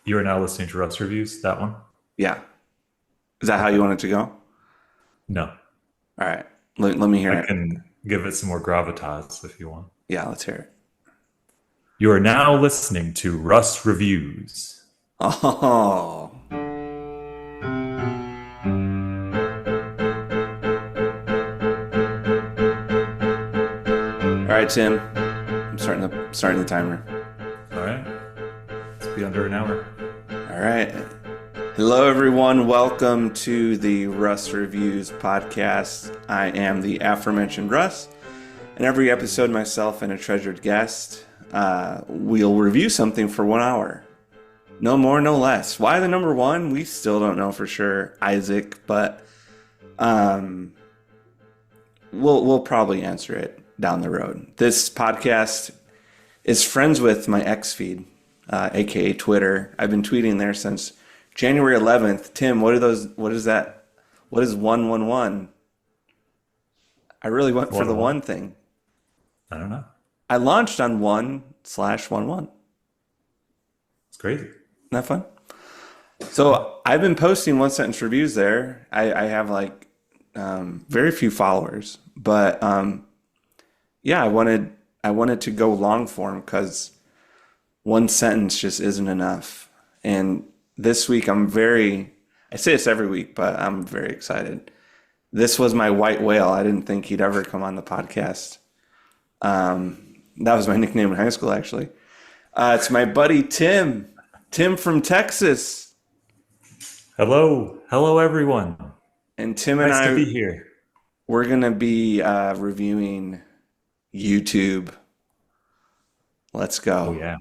You are now listening to Russ Reviews, that one? Yeah. Is that how you Okay. want it to go? All No. right. Let me hear I it. can give it some more gravitas if you want. Yeah, let's hear it. You are now listening to Russ Reviews. Oh. All right, Tim. I'm starting the timer. All right. Let's be under an hour. All right. Hello, everyone. Welcome to the Russ Reviews podcast. I am the aforementioned Russ, and every episode, myself and a treasured guest, we'll review something for 1 hour. No more, no less. Why the number one? We still don't know for sure, Isaac, but we'll probably answer it down the road. This podcast is friends with my X feed, aka Twitter. I've been tweeting there since January 11th. Tim, what are those? What is that? What is 111? I really went for One the on one. one thing. I don't know. I launched on 1/11. It's crazy. Isn't that fun? So I've been posting one sentence reviews there. I have like very few followers, but yeah, I wanted to go long form because one sentence just isn't enough. And this week I say this every week, but I'm very excited. This was my white whale. I didn't think he'd ever come on the podcast. That was my nickname in high school, actually. It's my buddy Tim from Texas. Hello. Hello, everyone. And Tim and Nice to I, be here. we're going to be reviewing YouTube. Let's Oh, go. yeah.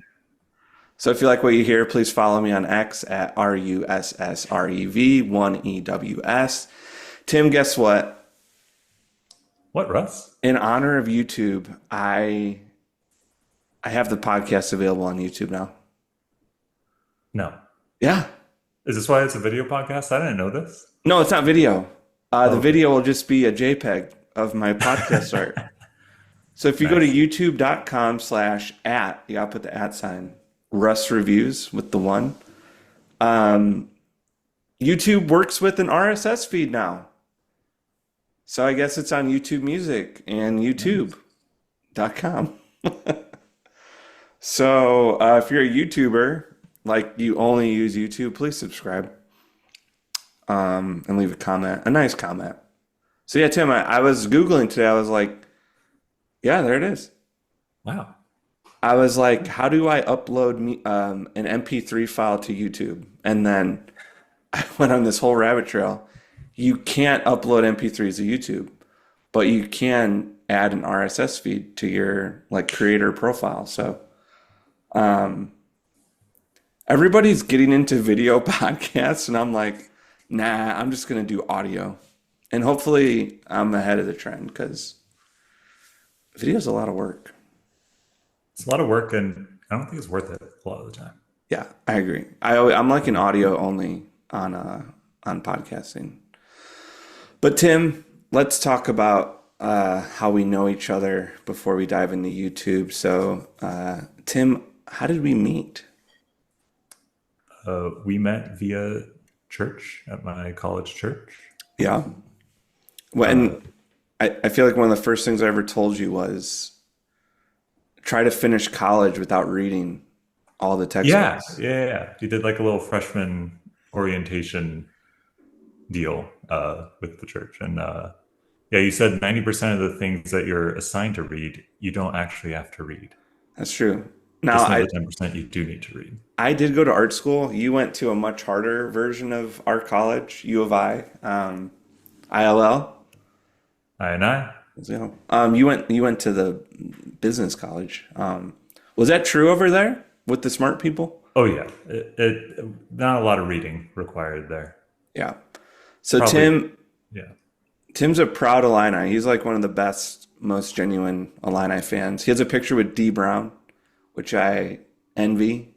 So if you like what you hear, please follow me on X at RUSSREV1EWS. Tim, guess what? What, Russ? In honor of YouTube, I have the podcast available on YouTube now. No. Yeah. Is this why it's a video podcast? I didn't know this. No, it's not video. The Oh, okay. video will just be a JPEG of my podcast art. So if you go to Nice. youtube.com/@, you gotta put the @ sign, Russ Reviews with the one. Um, YouTube works with an RSS feed now. So I guess it's on YouTube Music and Nice. youtube.com. So if you're a YouTuber, like you only use YouTube, please subscribe and leave a comment, a nice comment. So yeah, Tim, I was Googling today. I was like, yeah, there it is. Wow. I was like, how do I upload an MP3 file to YouTube? And then I went on this whole rabbit trail. You can't upload MP3s to YouTube, but you can add an RSS feed to your like creator profile. So everybody's getting into video podcasts, and I'm like, nah, I'm just gonna do audio. And hopefully I'm ahead of the trend because video's a lot of work. It's a lot of work, and I don't think it's worth it a lot of the time. Yeah, I agree. I'm like an audio only on podcasting. But Tim, let's talk about how we know each other before we dive into YouTube. So, Tim, how did we meet? We met via church at my college church. Yeah. When I feel like one of the first things I ever told you was try to finish college without reading all the Yeah, textbooks. yeah, yeah. You did like a little freshman orientation deal with the church, and yeah, you said 90% of the things that you're assigned to read, you don't actually have to read. That's true. Now, Just know the 10% you do need to read. I did go to art school. You went to a much harder version of our college, U of I, ILL. I and I. So, you went to the business college. Was that true over there with the smart people? Oh yeah, it not a lot of reading required there. Yeah. So Probably, yeah. Tim's a proud Illini. He's like one of the best, most genuine Illini fans. He has a picture with D Brown, which I envy.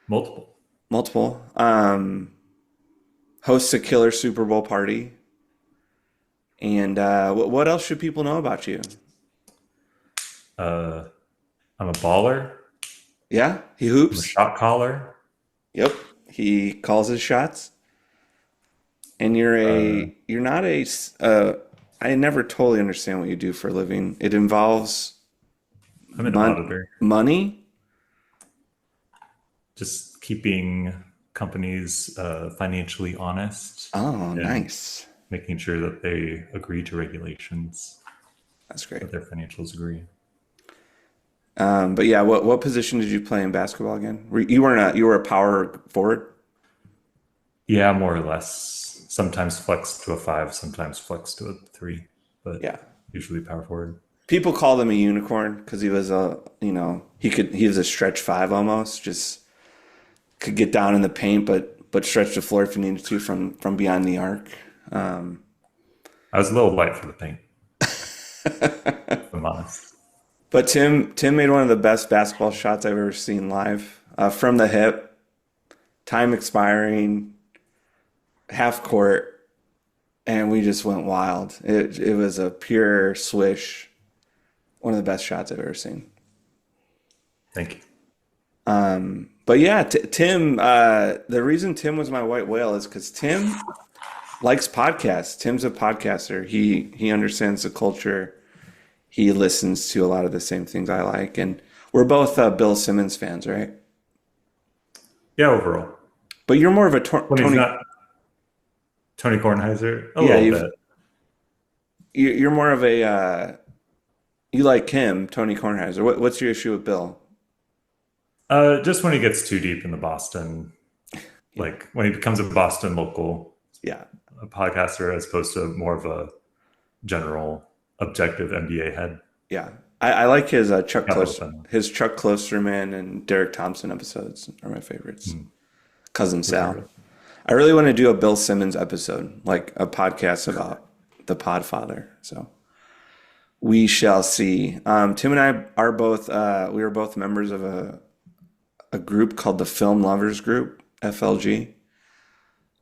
Multiple. Multiple. Hosts a killer Super Bowl party. And what else should people know about you? I'm a baller. Yeah, he I'm a hoops. shot caller. Yep. He calls his shots, and Uh, you're not a. I never totally understand what you do for a living. It involves I'm an mon auditor, money. just keeping companies financially honest Oh, and nice. making sure that they agree to regulations, That's great. that their financials agree. But yeah, what position did you play in basketball again? You weren't you were a power forward? Yeah, more or less. Sometimes flex to a five, sometimes flex to a three, but Yeah. usually power forward. People called him a unicorn because he was he was a stretch five almost, just could get down in the paint, but stretch the floor if he needed to from beyond the arc. Um, I was a little light for the paint, if I'm honest. but Tim made one of the best basketball shots I've ever seen live, from the hip, time expiring, half court, and we just went wild. It was a pure swish, one of the best shots I've ever seen. Thank you. But yeah, Tim. The reason Tim was my white whale is because Tim likes podcasts. Tim's a podcaster. He understands the culture. He listens to a lot of the same things I like, and we're both Bill Simmons fans, right? Yeah, overall. But you're more of a When he's Tony. not Tony Kornheiser, a Yeah, little bit. you're more of a you like him, Tony Kornheiser. What's your issue with Bill? Just when he gets too deep in the Boston, Yeah, like when he becomes a Boston local yeah, a podcaster as opposed to more of a general objective NBA head. yeah. I like his Got both of them. Chuck Klosterman and Derek Thompson episodes are my favorites. Hmm. Cousin Your Sal. favorite? I really want to do a Bill Simmons episode, like a podcast about the Podfather. So we shall see. Tim and I are both we are both members of a group called the Film Lovers Group, FLG.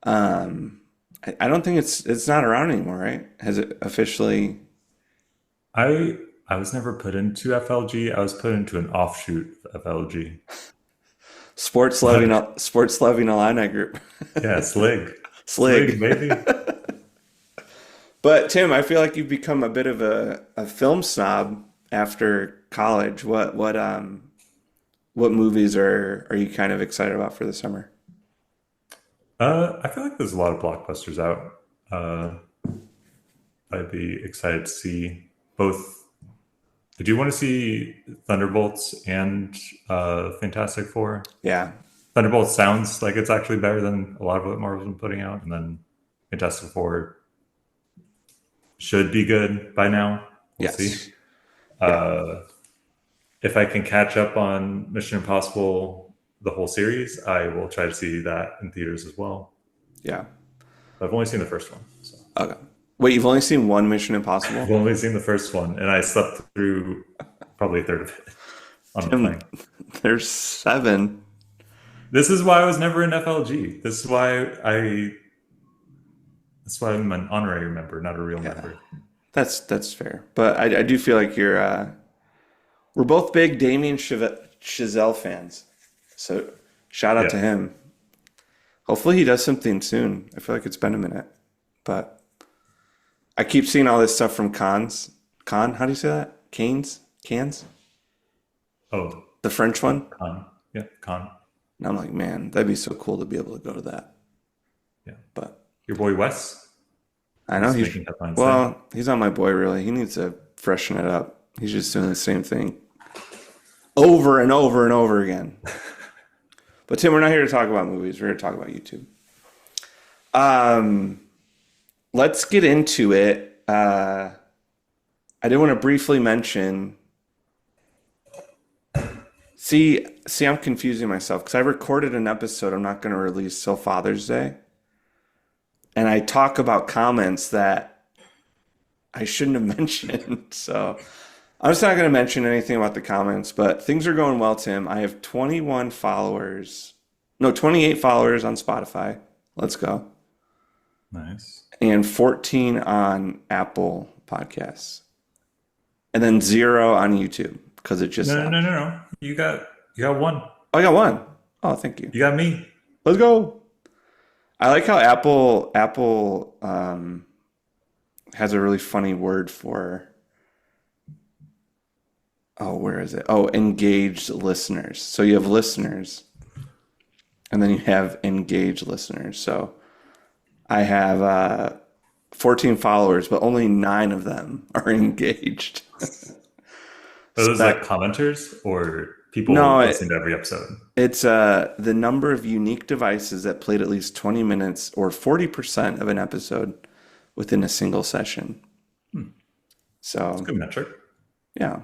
I don't think it's not around anymore, right? Has it officially? I I was never put into FLG. I was put into an offshoot of FLG. But Sports loving Illini group. yeah, Slig. Slig, Slig. baby. But Tim, I feel like you've become a bit of a film snob after college. What movies are you kind of excited about for the summer? I feel like there's a lot of blockbusters out. Uh, I'd be excited to see both. I do want to see Thunderbolts and Fantastic Four. Yeah. Thunderbolts sounds like it's actually better than a lot of what Marvel's been putting out, and then Fantastic Four should be good by now. We'll see. Yes. Yeah. Uh, if I can catch up on Mission Impossible, the whole series, I will try to see that in theaters as well. Yeah. I've only seen the first one, so Okay. Wait, you've only seen one Mission Impossible? I've only seen the first one, and I slept through probably a third of it on the Tim, plane. there's seven. This is why I was never in FLG. That's why I'm an honorary member, not a real Yeah. member. That's fair. But I do feel like we're both big Chazelle fans. So shout out Yeah, to him. Hopefully he does something soon. I feel like it's been a minute. But I keep seeing all this stuff from Cons. How do you say that? Cans? oh, The French one? con. Yeah, con. And I'm like, man, that'd be so cool to be able to go to that. Yeah, But your boy Wes I know is making headlines there. well, he's not my boy really. He needs to freshen it up. He's just doing the same thing over and over and over again. But Tim, we're not here to talk about movies. We're here to talk about YouTube. Um, let's get into it. I did want to briefly mention. See, I'm confusing myself because I recorded an episode I'm not going to release till Father's Day, and I talk about comments that I shouldn't have mentioned. So I'm just not going to mention anything about the comments. But things are going well, Tim. I have 21 followers, no, 28 followers on Spotify. Let's go, Nice. and 14 on Apple Podcasts, and then zero on YouTube because it just No, no, no, launched. no, no. You got one. Oh, I got one. Oh, thank you. You got me. Let's go. I like how Apple has a really funny word for, oh, where is it? Oh, engaged listeners. So you have listeners, and then you have engaged listeners. So I have 14 followers, but only 9 of them are engaged. Are So those like that commenters or no, people listening to every episode? it's the number of unique devices that played at least 20 minutes or 40% of an episode within a single session. It's a So good metric. yeah,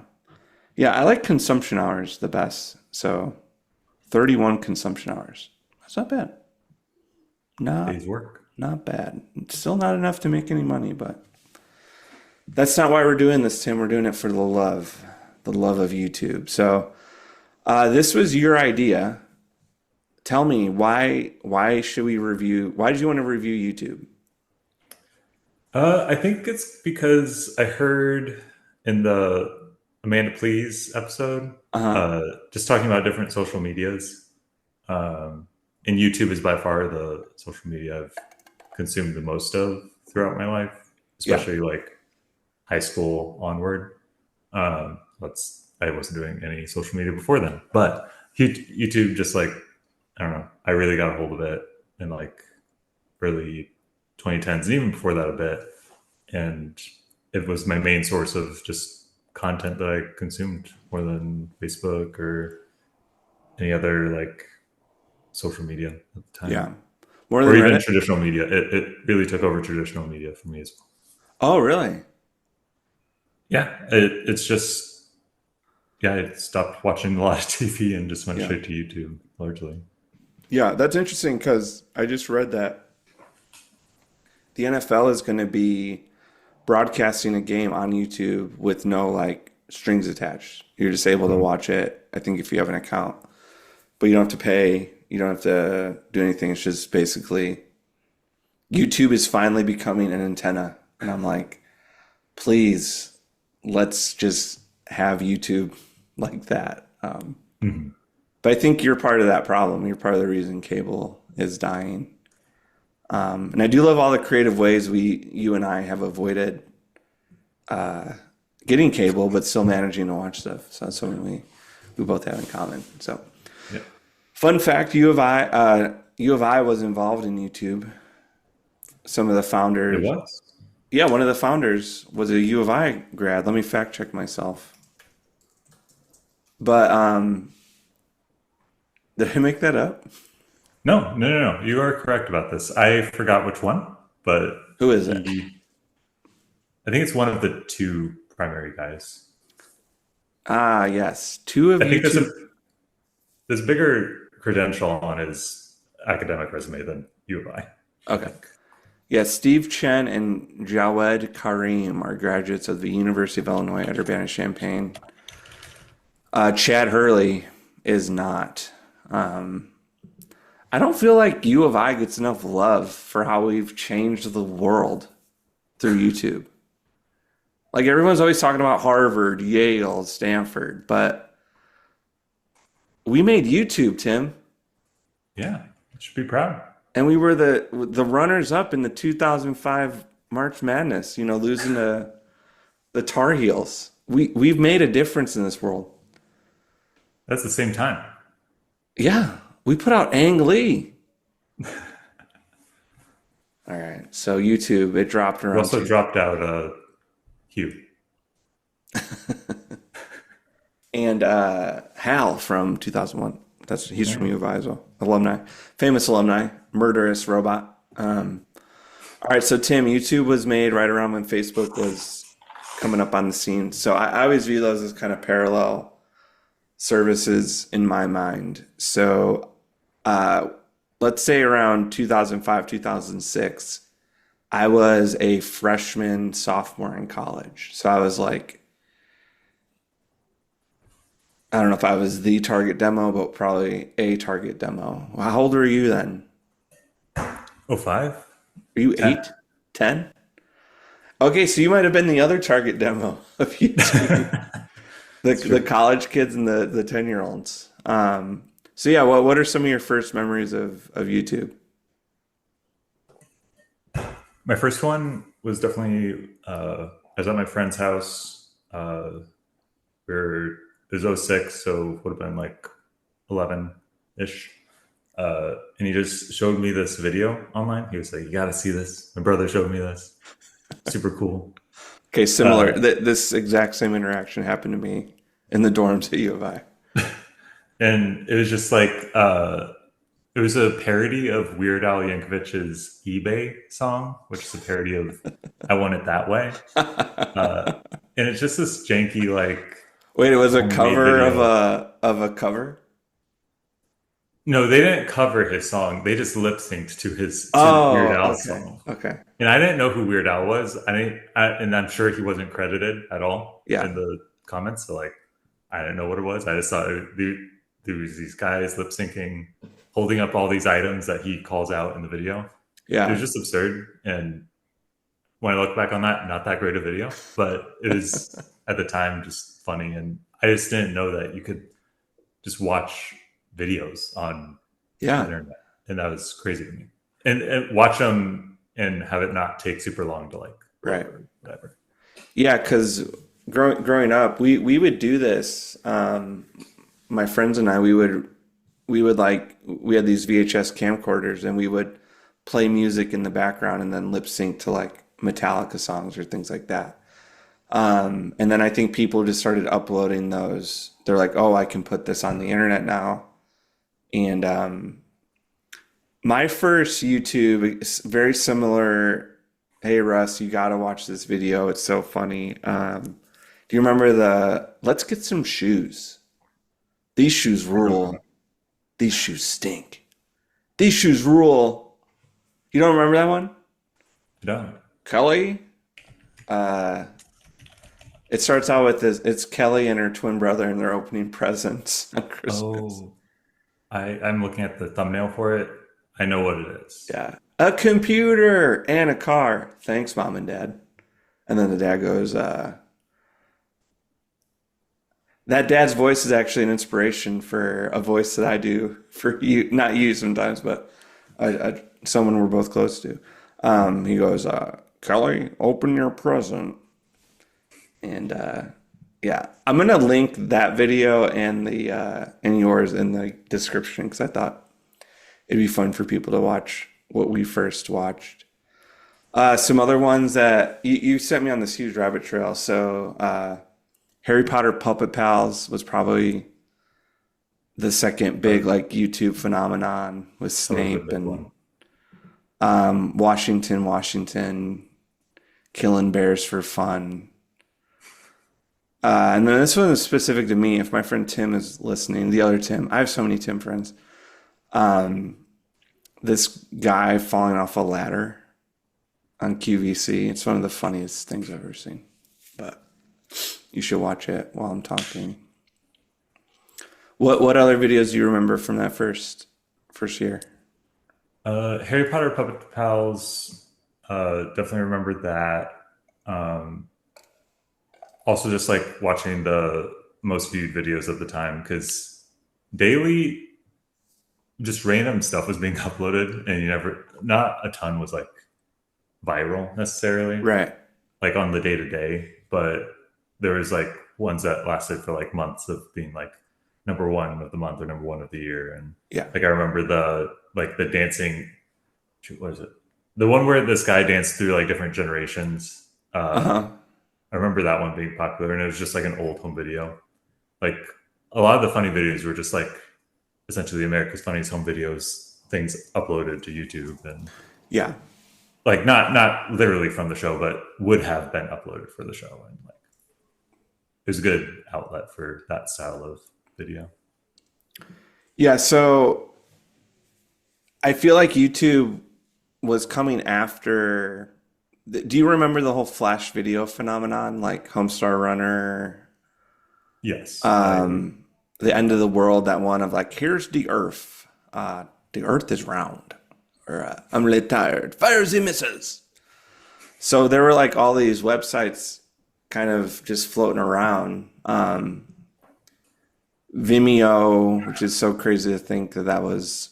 yeah, I like consumption hours the best. So 31 consumption hours. That's not bad. Not Day's work. not bad. It's still not enough to make any money, but that's not why we're doing this, Tim. We're doing it for the love of YouTube. So this was your idea. Tell me why should we review? Why did you want to review YouTube? I think it's because I heard in the Amanda Please episode, Uh huh. just talking about different social medias. And YouTube is by far the social media I've consumed the most of throughout my life, Yeah. especially like high school onward. That's I wasn't doing any social media before then, but YouTube just like I don't know. I really got a hold of it in like early 2010s, and even before that a bit. And it was my main source of just content that I consumed more than Facebook or any other like social media at the time, Yeah. More or than even Reddit? traditional media. It really took over traditional media for me as well. Oh, really? Yeah, it's just yeah, I stopped watching a lot of TV and just went Yeah. straight to YouTube largely. Yeah, that's interesting because I just read that the NFL is going to be broadcasting a game on YouTube with no like strings attached. You're just able to Mhm. watch it, I think, if you have an account, but you don't have to pay. You don't have to do anything. It's just basically YouTube is finally becoming an antenna. And I'm like, please, let's just have YouTube like that. Mhm. But I think you're part of that problem. You're part of the reason cable is dying. And I do love all the creative ways you and I have avoided getting cable, but still managing to watch stuff. So that's something we both have in common. So, Yeah, fun fact: U of I was involved in YouTube. Some of the it founders, was. yeah, one of the founders was a U of I grad. Let me fact check myself. But did I make that up? No, no, no, no. You are correct about this. I forgot which one, but Who is it? he, I think it's one of the two primary guys. Ah, yes, two of I think YouTube. there's a bigger credential on his academic resume than U of I Okay. think. Yeah, Steve Chen and Jawed Karim are graduates of the University of Illinois at Urbana-Champaign. Chad Hurley is not. I don't feel like U of I gets enough love for how we've changed the world through YouTube. Like everyone's always talking about Harvard, Yale, Stanford, but we made YouTube, Tim, Yeah, should be proud. and we were the runners up in the 2005 March Madness. You know, losing to the Tar Heels. We've made a difference in this world. That's the same time. Yeah, we put out Ang Lee. All right, so YouTube it dropped We around also two. dropped out Hugh. And Hal from 2001. He's from Yeah. U of I as well. Alumni, famous alumni, murderous robot. All right, so Tim, YouTube was made right around when Facebook was coming up on the scene. So I always view those as kind of parallel services in my mind. So uh, let's say around 2005, 2006, I was a freshman, sophomore in college. So I was like, I don't know if I was the target demo, but probably a target demo. How old were you then? Oh, 05? Were you 10. 8, 10? Okay, so you might have been the other target demo of YouTube. That's The true. college kids and the 10-year-olds. So yeah, what are some of your first memories of YouTube? My first one was definitely I was at my friend's house. It was '06, so would have been like 11 ish. And he just showed me this video online. He was like, "You got to see this." My brother showed me this. Super cool. Okay, similar. Uh, This exact same interaction happened to me in the dorms at U of I. and it was just like it was a parody of Weird Al Yankovic's eBay song, which is a parody of "I Want It That Way." Uh, and it's just this janky like Wait, it was a homemade cover of video. a cover? No, they didn't cover his song. They just lip synced to his to Weird Oh, Al's okay. song. Okay. And I didn't know who Weird Al was. And I'm sure he wasn't credited at all Yeah. in the comments. So like, I didn't know what it was. I just thought there was these guys lip syncing, holding up all these items that he calls out in the video. It was Yeah. just absurd. And when I look back on that, not that great a video, but it was at the time just funny. And I just didn't know that you could just watch videos on the Yeah. internet, and that was crazy to me. And watch them and have it not take super long to like load Right. or whatever. Yeah, because growing up, we would do this. My friends and I, we would like we had these VHS camcorders, and we would play music in the background and then lip sync to like Metallica songs or things like that. And then I think people just started uploading those. They're like, oh, I can put this on the internet now. And my first YouTube is very similar. Hey Russ, you gotta watch this video. It's so funny. Do you remember the let's get some shoes? These shoes I don't know. rule. These shoes stink. These shoes rule. You don't remember that one? I don't. Kelly? Uh, it starts out with this. It's Kelly and her twin brother, and they're opening presents on Christmas. Oh, I'm looking at the thumbnail for it. I know what it is. Yeah. A computer and a car. Thanks, mom and dad. And then the dad goes, that dad's voice is actually an inspiration for a voice that I do for you, not you sometimes, but someone we're both close to. He goes, Kelly, open your present. And yeah, I'm gonna link that video and the and yours in the description because I thought it'd be fun for people to watch what we first watched. Some other ones that you sent me on this huge rabbit trail. So Harry Potter Puppet Pals was probably the second big like YouTube phenomenon with That was a Snape big and one. Washington, killing bears for fun. And then this one is specific to me. If my friend Tim is listening, the other Tim, I have so many Tim friends. This guy falling off a ladder on QVC. It's one of the funniest things I've ever seen. But you should watch it while I'm talking. What other videos do you remember from that first year? Harry Potter Puppet Pals. Definitely remember that. Um, Also, just like watching the most viewed videos of the time because daily, just random stuff was being uploaded, and you never, not a ton was like viral necessarily, Right. like on the day to day, but there was like ones that lasted for like months of being like number one of the month or number one of the year, and Yeah. like I remember the dancing, shoot, what is it? The one where this guy danced through like different generations. Uh-huh. I remember that one being popular, and it was just like an old home video. Like a lot of the funny videos were just like essentially America's Funniest Home Videos things uploaded to YouTube, and Yeah. like not literally from the show, but would have been uploaded for the show, and like it was a good outlet for that style of video. Yeah, so I feel like YouTube was coming after. Do you remember the whole Flash video phenomenon, like Homestar Runner, Yes, I agree. the end of the world, that one of like, here's the Earth is round, or I'm really tired, fires and misses. So there were like all these websites kind of just floating around Vimeo, which is so crazy to think that that was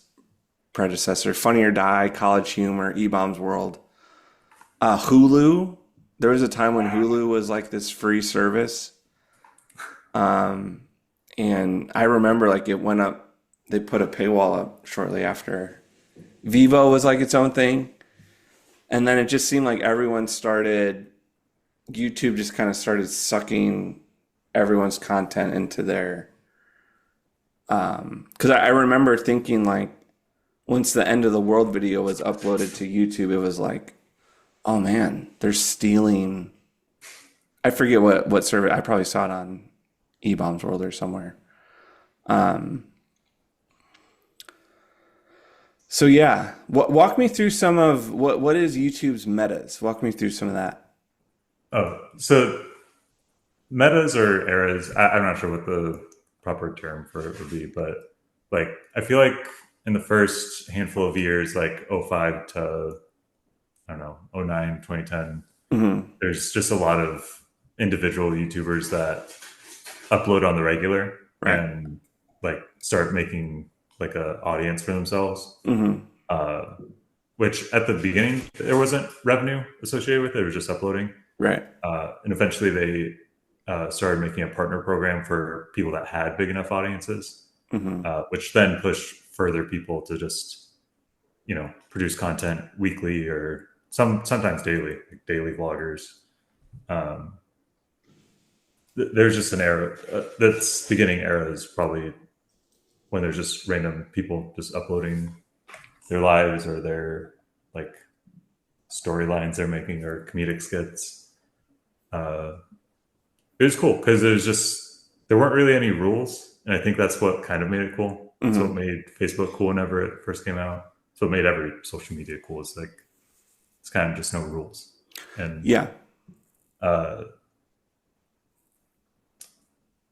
predecessor. Funny or Die, College Humor, E-Bombs World. Hulu. There was a time when Hulu was like this free service. And I remember like it went up, they put a paywall up shortly after. Vivo was like its own thing. And then it just seemed like YouTube just kind of started sucking everyone's content into their, because I remember thinking like once the end of the world video was uploaded to YouTube, it was like, oh man, they're stealing. I forget what service. I probably saw it on E-Bombs World or somewhere. Um, so yeah, walk me through some of what is YouTube's metas. Walk me through some of that. Oh, so metas or eras, I'm not sure what the proper term for it would be, but like I feel like in the first handful of years, like '05 to I don't know, '09, 2010, Hmm. there's just a lot of individual YouTubers that upload on the regular Right. and like start making like a audience for themselves. Hmm. Uh, which at the beginning there wasn't revenue associated with it; it was just uploading. Right. And eventually they started making a partner program for people that had big enough audiences, Hmm. which then pushed further people to just produce content weekly or sometimes daily, like daily vloggers. Um, there's just an era that's beginning era is probably when there's just random people just uploading their lives or their like storylines they're making or comedic skits. Uh, it was cool because there weren't really any rules, and I think that's what kind of made it cool. That's what Hmm. made Facebook cool whenever it first came out. So it made every social media cool. It's like it's kind of just no rules, and Yeah. uh,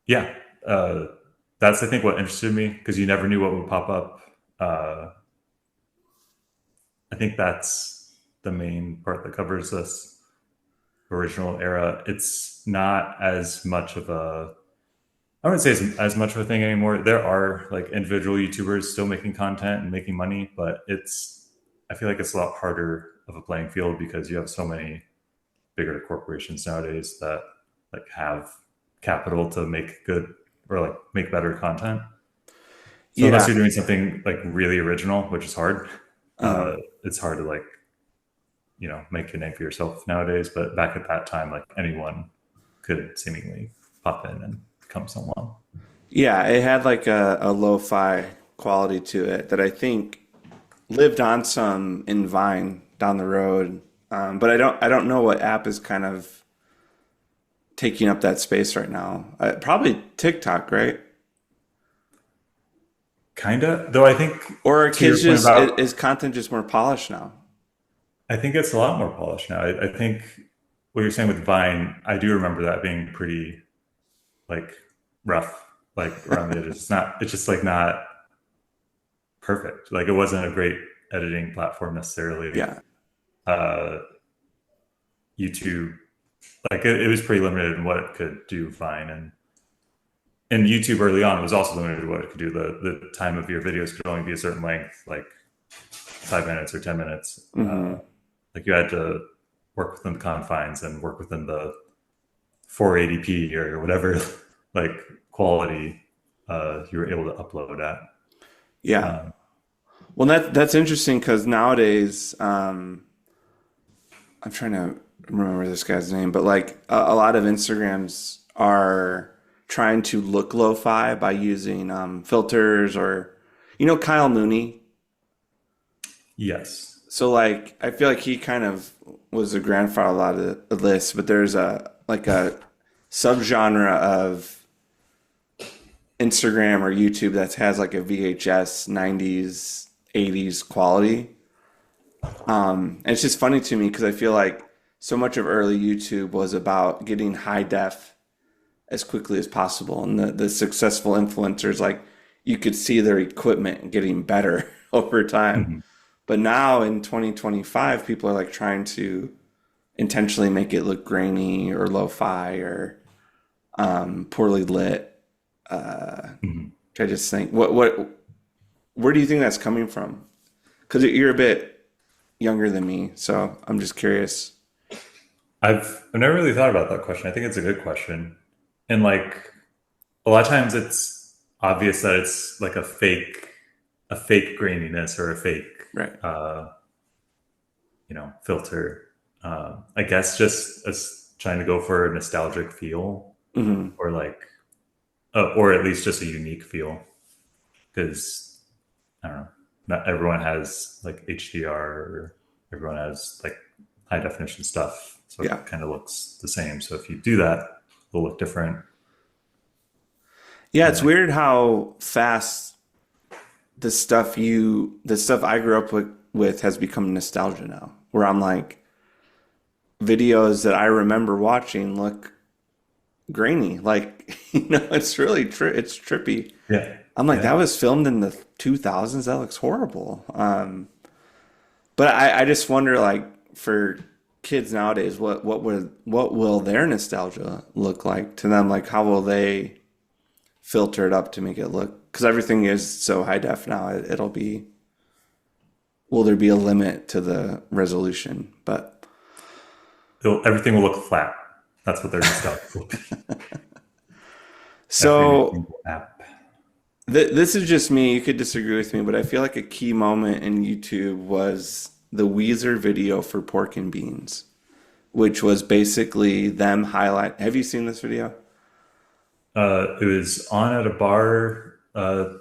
yeah, that's I think what interested me because you never knew what would pop up. Uh, I think that's the main part that covers this original era. It's not as much of a I wouldn't say as much of a thing anymore. There are like individual YouTubers still making content and making money, but I feel like it's a lot harder of a playing field because you have so many bigger corporations nowadays that like have capital to make good or like make better content. So unless Yeah. you're doing something like really original, which is hard, Uh-huh. it's hard to like make a name for yourself nowadays. But back at that time, like anyone could seemingly pop in and become someone. Yeah, it had like a lo-fi quality to it that I think lived on some in Vine down the road. But I don't know what app is kind of taking up that space right now. Probably TikTok, right? Kinda, though. I think Or are to your kids point just about, is content just more polished now? I think it's a lot more polished now. I think what you're saying with Vine, I do remember that being pretty like rough, like around the edges. It's not. It's just like not perfect. Like it wasn't a great editing platform necessarily. Yeah. Uh, YouTube, like it was pretty limited in what it could do. Vine and YouTube early on was also limited to what it could do. The time of your videos could only be a certain length, like 5 minutes or 10 minutes. Hmm. Like you had to work within the confines and work within the 480p or whatever like quality you were able to upload at. Yeah. Um, Well, that's interesting because nowadays, I'm trying to remember this guy's name, but like a lot of Instagrams are trying to look lo-fi by using filters or, Kyle Mooney. yes. So like, I feel like he kind of was the grandfather of a lot of this, but there's a subgenre of Instagram or YouTube that has like a VHS 90s, 80s quality. And it's just funny to me because I feel like so much of early YouTube was about getting high def as quickly as possible. And the successful influencers, like you could see their equipment getting better over time. Mhm. But now in 2025, people are like trying to intentionally make it look grainy or lo-fi or poorly lit. Mhm. Try to just think, where do you think that's coming from? Because you're a bit younger than me, so I'm just curious. I've never really thought about that question. I think it's a good question. And like a lot of times it's obvious that it's like a fake graininess or a fake Right. uh, filter. I guess just us trying to go for a nostalgic feel Hmm. or like or at least just a unique feel because I don't know. Not everyone has like HDR or everyone has like high definition stuff, so Yeah. it kind of looks the same. So if you do that, it'll look different. Yeah, And it's like, weird how fast the stuff I grew up with has become nostalgia now. Where I'm like, videos that I remember watching look grainy. Like, it's really it's trippy. yeah, I'm like, that yeah, was filmed in the 2000s. That looks horrible. But I just wonder, like, for kids nowadays, what will their nostalgia look like to them? Like, how will they filter it up to make it look? Because everything is so high def now. It'll be. Will there be a limit to the resolution? But everything will look flat. That's what their nostalgia will be. Every so single app. this is just me. You could disagree with me, but I feel like a key moment in YouTube was the Weezer video for Pork and Beans, which was basically them highlight. Have you seen this video? It was on at a bar a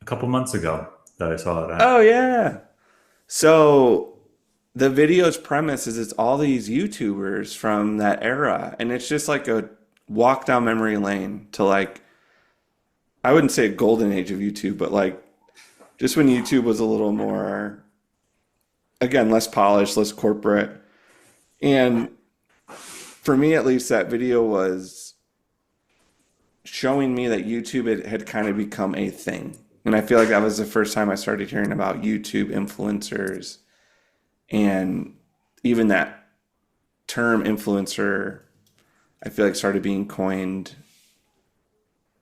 couple months ago that I saw it Oh at. yeah. So the video's premise is it's all these YouTubers from that era, and it's just like a walk down memory lane to like I wouldn't say a golden age of YouTube, but like just when YouTube was a little more again less polished, less corporate. And for me at least that video was showing me that YouTube had kind of become a thing. And I feel like that was the first time I started hearing about YouTube influencers and even that term influencer I feel like started being coined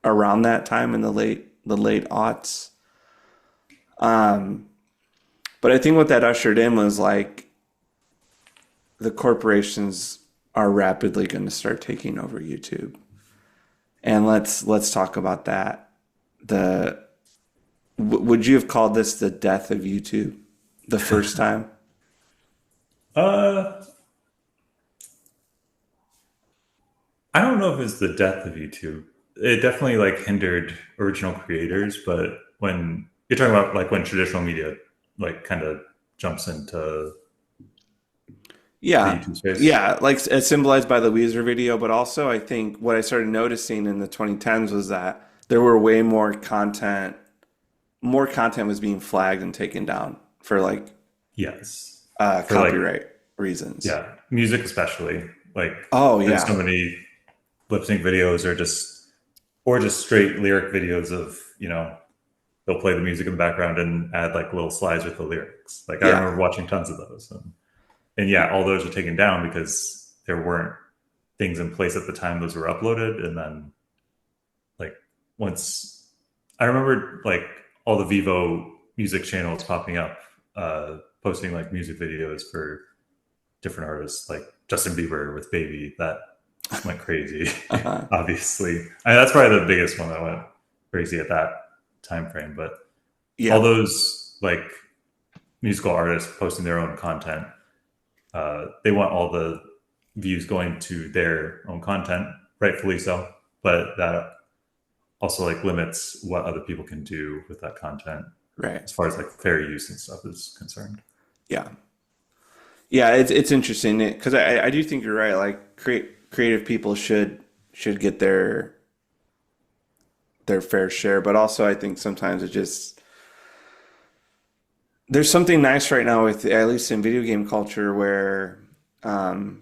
around that time in the late aughts. Um, but I think what that ushered in was like the corporations are rapidly going to start taking over YouTube. And let's talk about that. The would you have called this the death of YouTube the first time? Uh, I don't know if it's the death of YouTube. It definitely like hindered original creators, but when you're talking about like when traditional media like kind of jumps into the Yeah. YouTube space. Yeah, like as symbolized by the Weezer video, but also I think what I started noticing in the 2010s was that there were way more content was being flagged and taken down for like Yes. For like copyright reasons. yeah, music especially. Like Oh there's so yeah. many lip sync videos or just straight lyric videos of, they'll play the music in the background and add like little slides with the lyrics. Like I Yeah. remember watching tons of those. And yeah, all those were taken down because there weren't things in place at the time those were uploaded. And then like once I remember like all the Vivo music channels popping up, posting like music videos for different artists, like Justin Bieber with Baby, that went crazy. Uh-huh. Obviously, that's probably the biggest one that went crazy at that time frame. But all Yeah. those like musical artists posting their own content, they want all the views going to their own content, rightfully so. But that also like limits what other people can do with that content Right. as far as like fair use and stuff is concerned. Yeah. Yeah, it's interesting because I do think you're right. Like creative people should get their fair share, but also I think sometimes it just there's something nice right now with at least in video game culture where um,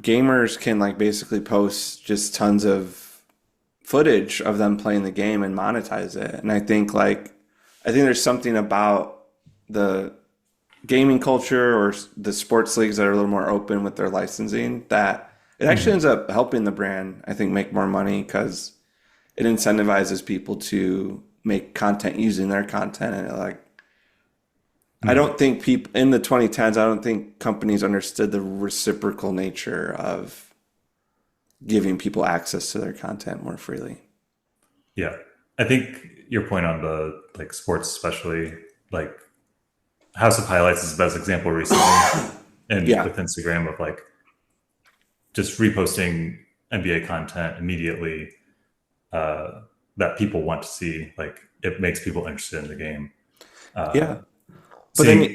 gamers can like basically post just tons of footage of them playing the game and monetize it. And I think there's something about the gaming culture or the sports leagues that are a little more open with their licensing that it actually Mhm. ends up helping the brand I think make more money because it incentivizes people to make content using their content. And like, I Mm. don't think people in the 2010s, I don't think companies understood the reciprocal nature of giving people access to their content more freely. Yeah. I think your point on the like sports, especially like House of Highlights is the best example recently, and Yeah. with Instagram of like just reposting NBA content immediately that people want to see. Like it makes people interested in the game. Yeah. But then,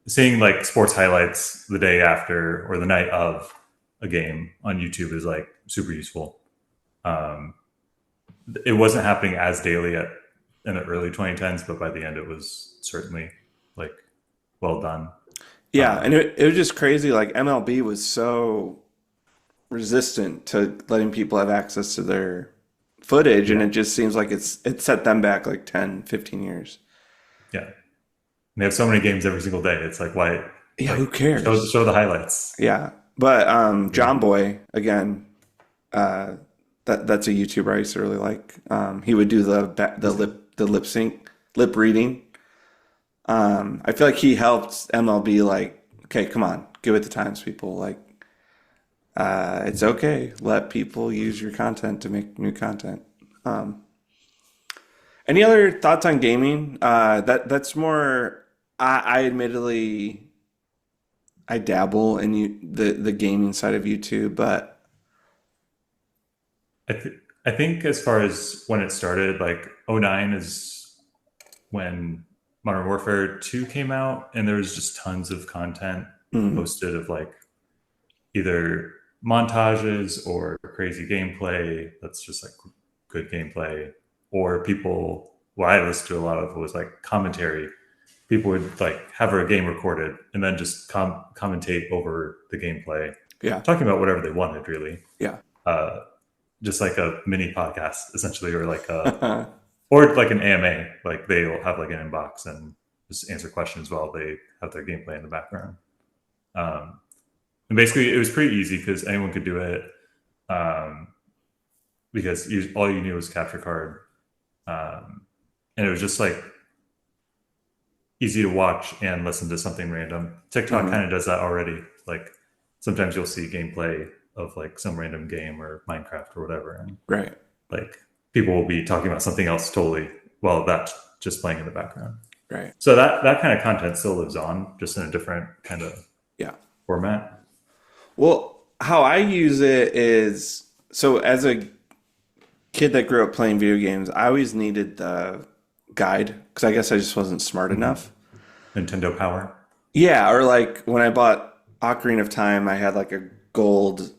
Seeing like sports highlights the day after or the night of a game on YouTube is like super useful. Um, it wasn't happening as daily in the early 2010s, but by the end, it was certainly like well done. yeah. Uh, And it was just crazy. Like MLB was so resistant to letting people have access to their footage. And yeah, it just seems like it set them back like 10, 15 years. yeah. And they have so many games every single day. It's like why, Yeah. like Who cares? show the highlights. Yeah. But Yeah. John Boy, again, uh, that's a YouTuber I used to really like. He would do the lip sync, lip reading. I feel like he helped MLB like, okay, come on, give it the times, people. Like, it's okay. Let people use your content to make new content. Um, any other thoughts on gaming? That's more. I admittedly I dabble in the gaming side of YouTube, but I think as far as when it started, like '09 is when Modern Warfare 2 came out, and there was just tons of content mm, posted of like either montages or crazy gameplay that's just like good gameplay, or people, what I listened to a lot of was like commentary. People would like have a game recorded and then just commentate over the gameplay, yeah, talking about whatever they wanted, really. yeah, Uh, just like a mini podcast, essentially, or like an AMA. Like they'll have like an inbox and just answer questions while they have their gameplay in the background. Um, and basically, it was pretty easy because anyone could do it. Um, because all you knew was capture card, and it was just like easy to watch and listen to something random. TikTok mhm, kind of does that already. Like sometimes you'll see gameplay of like some random game or Minecraft or whatever, and right, like people will be talking about something else totally while that's just playing in the background. right, So that kind of content still lives on, just in a different kind of yeah. format. Well, how I use it is so as a kid that grew up playing video games, I always needed the guide because I guess I just wasn't smart Hmm. enough. Nintendo Power. Yeah, or like when I bought Ocarina of Time, I had like a gold.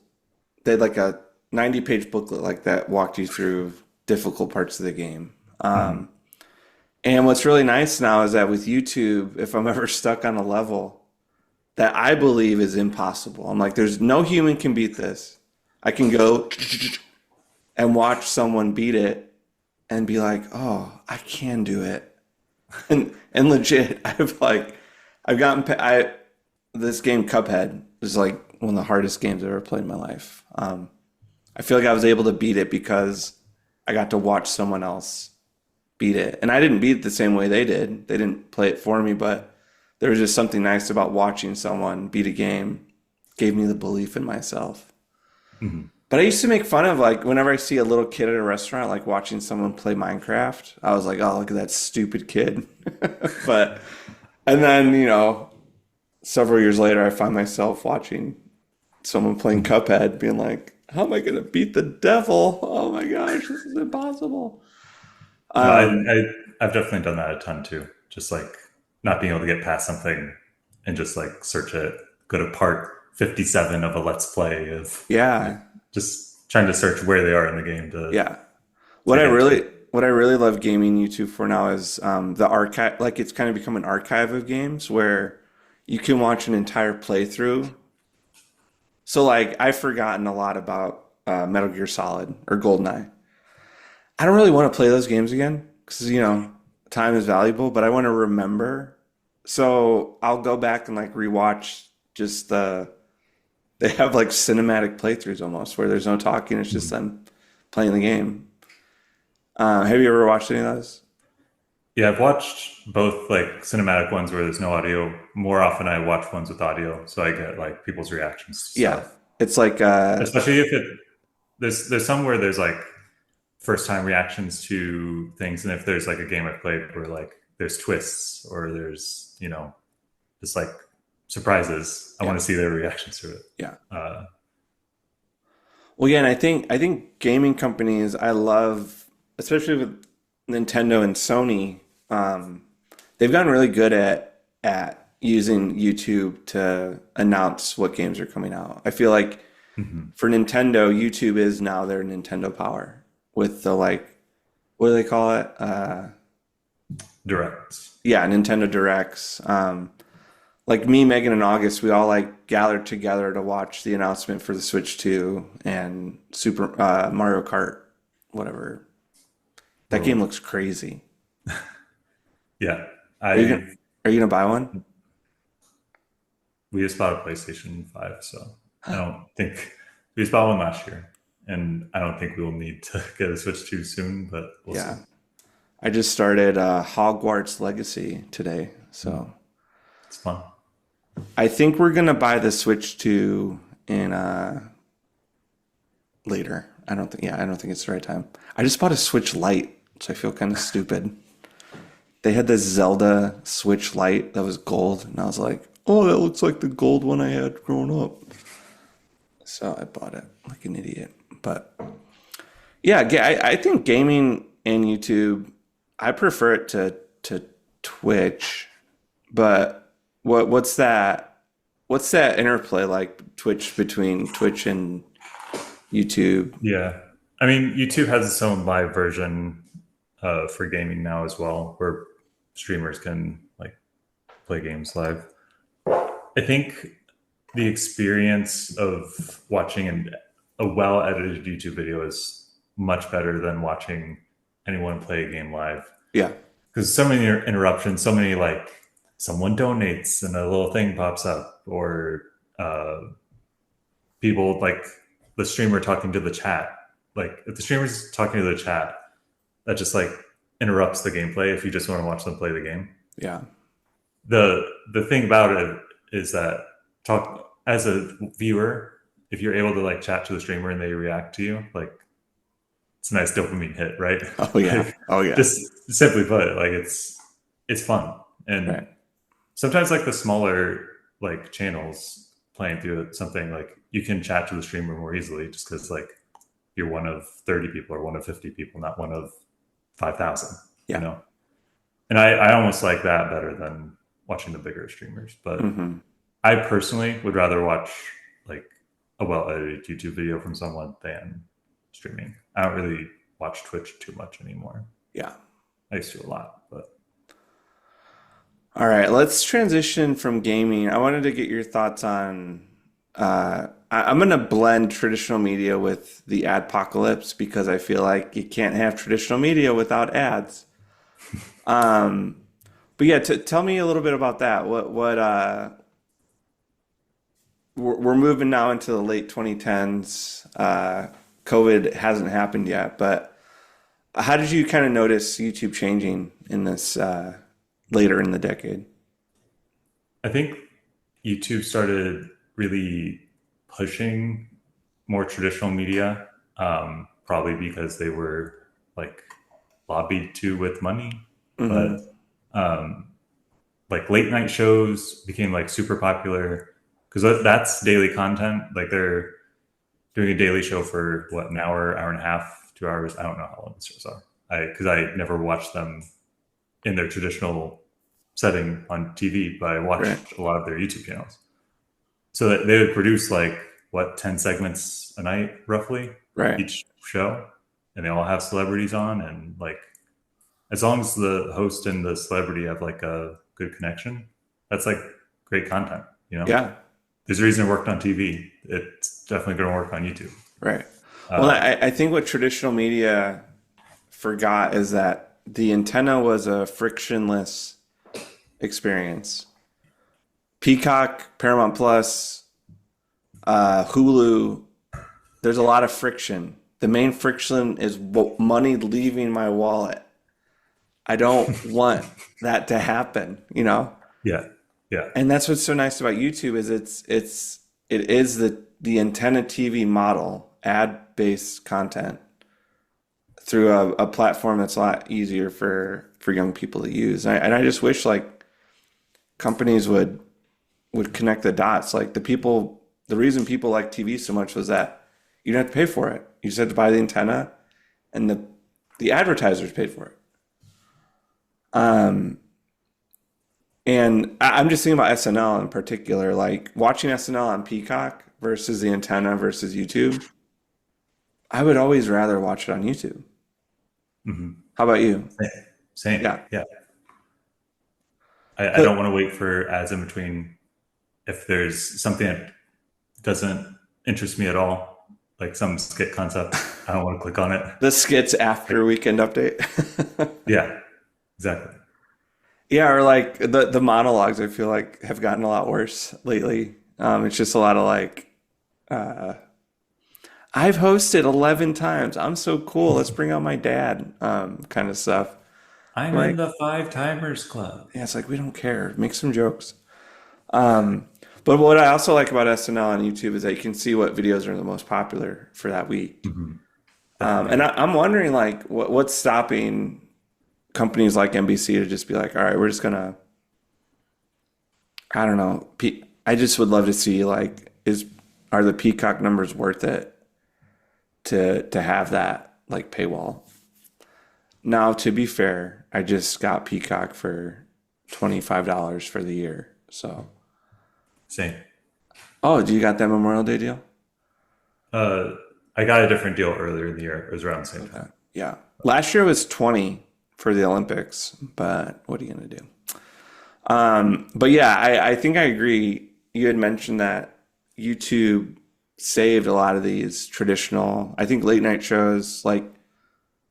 They had like a 90-page booklet like that walked you through difficult parts of the game. Hmm. And what's really nice now is that with YouTube, if I'm ever stuck on a level that I believe is impossible, I'm like, there's no human can beat this. I can go and watch someone beat it and be like, oh, I can do it. And legit, I've gotten this game Cuphead is like one of the hardest games I've ever played in my life. I feel like I was able to beat it because I got to watch someone else beat it, and I didn't beat it the same way they did. They didn't play it for me, but there was just something nice about watching someone beat a game. Gave me the belief in myself. Hmm. But I used to make fun of like whenever I see a little kid at a restaurant, like watching someone play Minecraft. I was like, "Oh, look at that stupid kid." But and then several years later, I find myself watching someone playing Cuphead, being like, "How am I going to beat the devil? Oh my gosh, this is impossible." No, Um, I've definitely done that a ton too. Just like not being able to get past something and just like search it, go to part 57 of a let's play of like yeah, just trying to search where they are in the game yeah. to What I get to really it. what I really love gaming YouTube for now is the archive. Like it's kind of become an archive of games where you can watch an entire playthrough. So like I've forgotten a lot about Metal Gear Solid or GoldenEye. I don't really want to play those games again because time is valuable, but I want to remember. So I'll go back and like rewatch just they have like cinematic playthroughs almost where there's no talking, it's just Mhm. them playing the game. Have you ever watched any of those? Yeah, I've watched both like cinematic ones where there's no audio. More often, I watch ones with audio, so I get like people's reactions to Yeah, stuff. it's like Especially if it there's some where there's like first time reactions to things, and if there's like a game I've played where like there's twists or there's just like surprises, I yeah, want to see their reactions to it. yeah. Uh, Well, yeah, and I think gaming companies I love, especially with Nintendo and Sony, they've gotten really good at using YouTube to announce what games are coming out. I feel like mhm. for Nintendo, YouTube is now their Nintendo Power with the like, what do they call it? Direct. Yeah, Nintendo Directs. Like me, Megan, and August, we all like gathered together to watch the announcement for the Switch 2 and Super Mario Kart, whatever. That game World. looks crazy. Yeah, Are you gonna I are you gonna buy one? we just bought a PlayStation 5, so I don't think we just bought one last year, and I don't think we will need to get a Switch too soon, but we'll see. Yeah. I just started Hogwarts Legacy today, so It's fun. I think we're gonna buy the Switch 2 in later. I don't think it's the right time. I just bought a Switch Lite, so I feel kind of stupid. They had this Zelda Switch Lite that was gold, and I was like, "Oh, that looks like the gold one I had growing up." So I bought it like an idiot. But yeah, I think gaming and YouTube, I prefer it to Twitch. But what's that interplay like Twitch between Twitch and YouTube? Yeah, I mean, YouTube has its own live version for gaming now as well, where streamers can like play games live. I think the experience of watching a well edited YouTube video is much better than watching anyone play a game live, Yeah, because so many interruptions, so many like someone donates and a little thing pops up, or uh, people like the streamer talking to the chat. Like if the streamer's talking to the chat, that just like interrupts the gameplay if you just want to watch them play the game. yeah, The thing about it is that talk as a viewer, if you're able to like chat to the streamer and they react to you, like it's a nice dopamine hit, right? oh yeah, Like, oh yeah, just simply put, like it's fun. And right, sometimes like the smaller like channels playing through something, like you can chat to the streamer more easily just because like you're one of 30 people or one of 50 people, not one of 5,000, you yeah, know? And I almost like that better than watching the bigger streamers. But hmm, I personally would rather watch like a well edited YouTube video from someone than streaming. I don't really watch Twitch too much anymore. yeah. I used to a lot, but All right, let's transition from gaming. I wanted to get your thoughts on. I'm going to blend traditional media with the adpocalypse because I feel like you can't have traditional media without ads. Um, but yeah, tell me a little bit about that. We're moving now into the late 2010s. COVID hasn't happened yet, but how did you kind of notice YouTube changing in this later in the decade? I think YouTube started really pushing more traditional media, probably because they were like lobbied to with money. But Hmm. um, like late night shows became like super popular because that's daily content. Like they're doing a daily show for what, an hour, hour and a half, 2 hours. I don't know how long the shows are. Because I never watched them in their traditional setting on TV, but I Right, watched a lot of their YouTube channels. So that they would produce like what, 10 segments a night roughly right. each show, and they all have celebrities on, and like as long as the host and the celebrity have like a good connection, that's like great content, you know? Yeah, There's a reason it worked on TV. It's definitely going to work on YouTube. right. Well, Uh, I think what traditional media forgot is that the antenna was a frictionless experience. Peacock, Paramount Plus, Hulu, there's a lot of friction The main friction is money leaving my wallet. I don't want that to happen, you know? Yeah. Yeah. And that's what's so nice about YouTube is it is the antenna TV model, ad-based content through a platform that's a lot easier for young people to use. And I just wish like companies would connect the dots. Like the reason people like TV so much was that you didn't have to pay for it. You just had to buy the antenna, and the advertisers paid for it. And I'm just thinking about SNL in particular, like watching SNL on Peacock versus the antenna versus YouTube. I would always rather watch it on YouTube. Hmm. How about you? Same. Same. Yeah. Yeah. I don't want to wait for ads in between. If there's something that doesn't interest me at all, like some skit concept, I don't want to click on it. The skits after Weekend Update. Yeah, exactly. Yeah, or like the monologues I feel like have gotten a lot worse lately. It's just a lot of like, uh, I've hosted 11 times. I'm so cool. Let's bring out my dad, kind of stuff. I'm in Like, the Five Timers Club. yeah, it's like we don't care. Make some jokes. Um, but what I also like about SNL on YouTube is that you can see what videos are the most popular for that week. Hmm. Definitely. And I'm wondering like what's stopping companies like NBC to just be like, all right, we're just gonna, I don't know. I just would love to see like are the Peacock numbers worth it to have that like paywall? Now, to be fair, I just got Peacock for $25 for the year. So, Same. oh, do you got that Memorial Day deal? Uh, I got a different deal earlier in the year. It was around the same time. Yeah. Last year was 20 for the Olympics, but what are you gonna do? But yeah, I think I agree. You had mentioned that YouTube saved a lot of these traditional, I think late night shows, like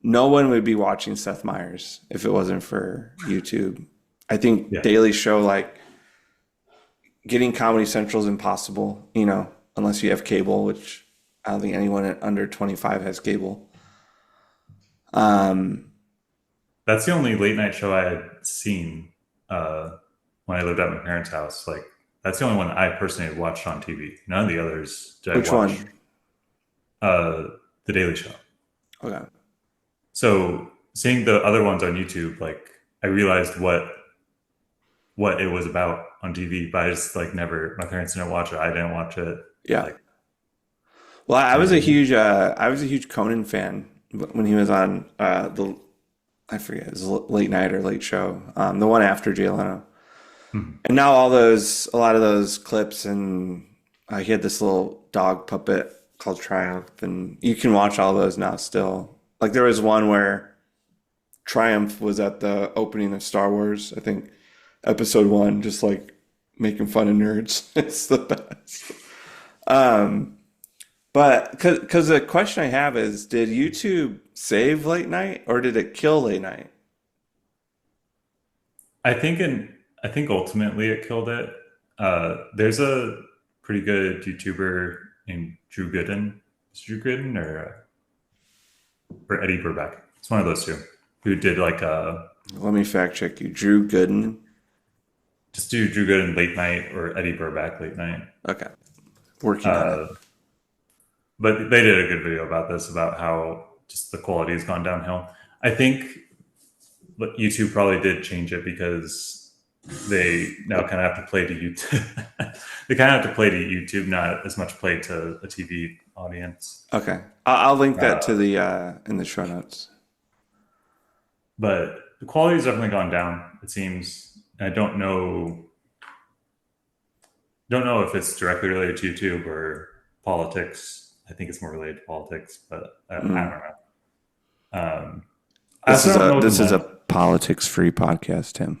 no one would be watching Seth Meyers if it wasn't for YouTube. I think Yeah. Daily Show, like getting Comedy Central is impossible, unless you have cable, which I don't think anyone under 25 has cable. Um, That's the only late night show I had seen when I lived at my parents' house. Like, that's the only one I personally had watched on TV. None of the others did I which watch. one? Uh, The Daily Show. Okay. So seeing the other ones on YouTube, like I realized what it was about on TV, but I just like never. My parents didn't watch it. I didn't watch it. Yeah. Like, Well, I was a and huge Conan fan when he was on I forget his late night or late show, the one after Jay Leno. mhm. And now a lot of those clips, and he had this little dog puppet called Triumph, and you can watch all those now still. Like there was one where Triumph was at the opening of Star Wars, I think episode one, just like making fun of nerds. It's the best. Um, but because the question I have is, did YouTube save late night or did it kill late night? I think I think ultimately it killed it. There's a pretty good YouTuber named Drew Gooden. Is it Drew Gooden or Eddie Burback? It's one of those two who did like Let me fact check you. Drew Gooden. just do Drew Gooden late night or Eddie Burback late night. Okay, working on it. Uh, but they did a good video about this, about how just the quality has gone downhill. I think YouTube probably did change it because they now kind of have to play to YouTube. They kind of have to play to YouTube, not as much play to a TV audience. Okay, I'll link that to Uh, the in the show notes. but the quality has definitely gone down, it seems. And I don't know if it's directly related to YouTube or politics. I think it's more related to politics, but I don't Mm. know. I also don't know what the This is a money. politics free podcast, Tim.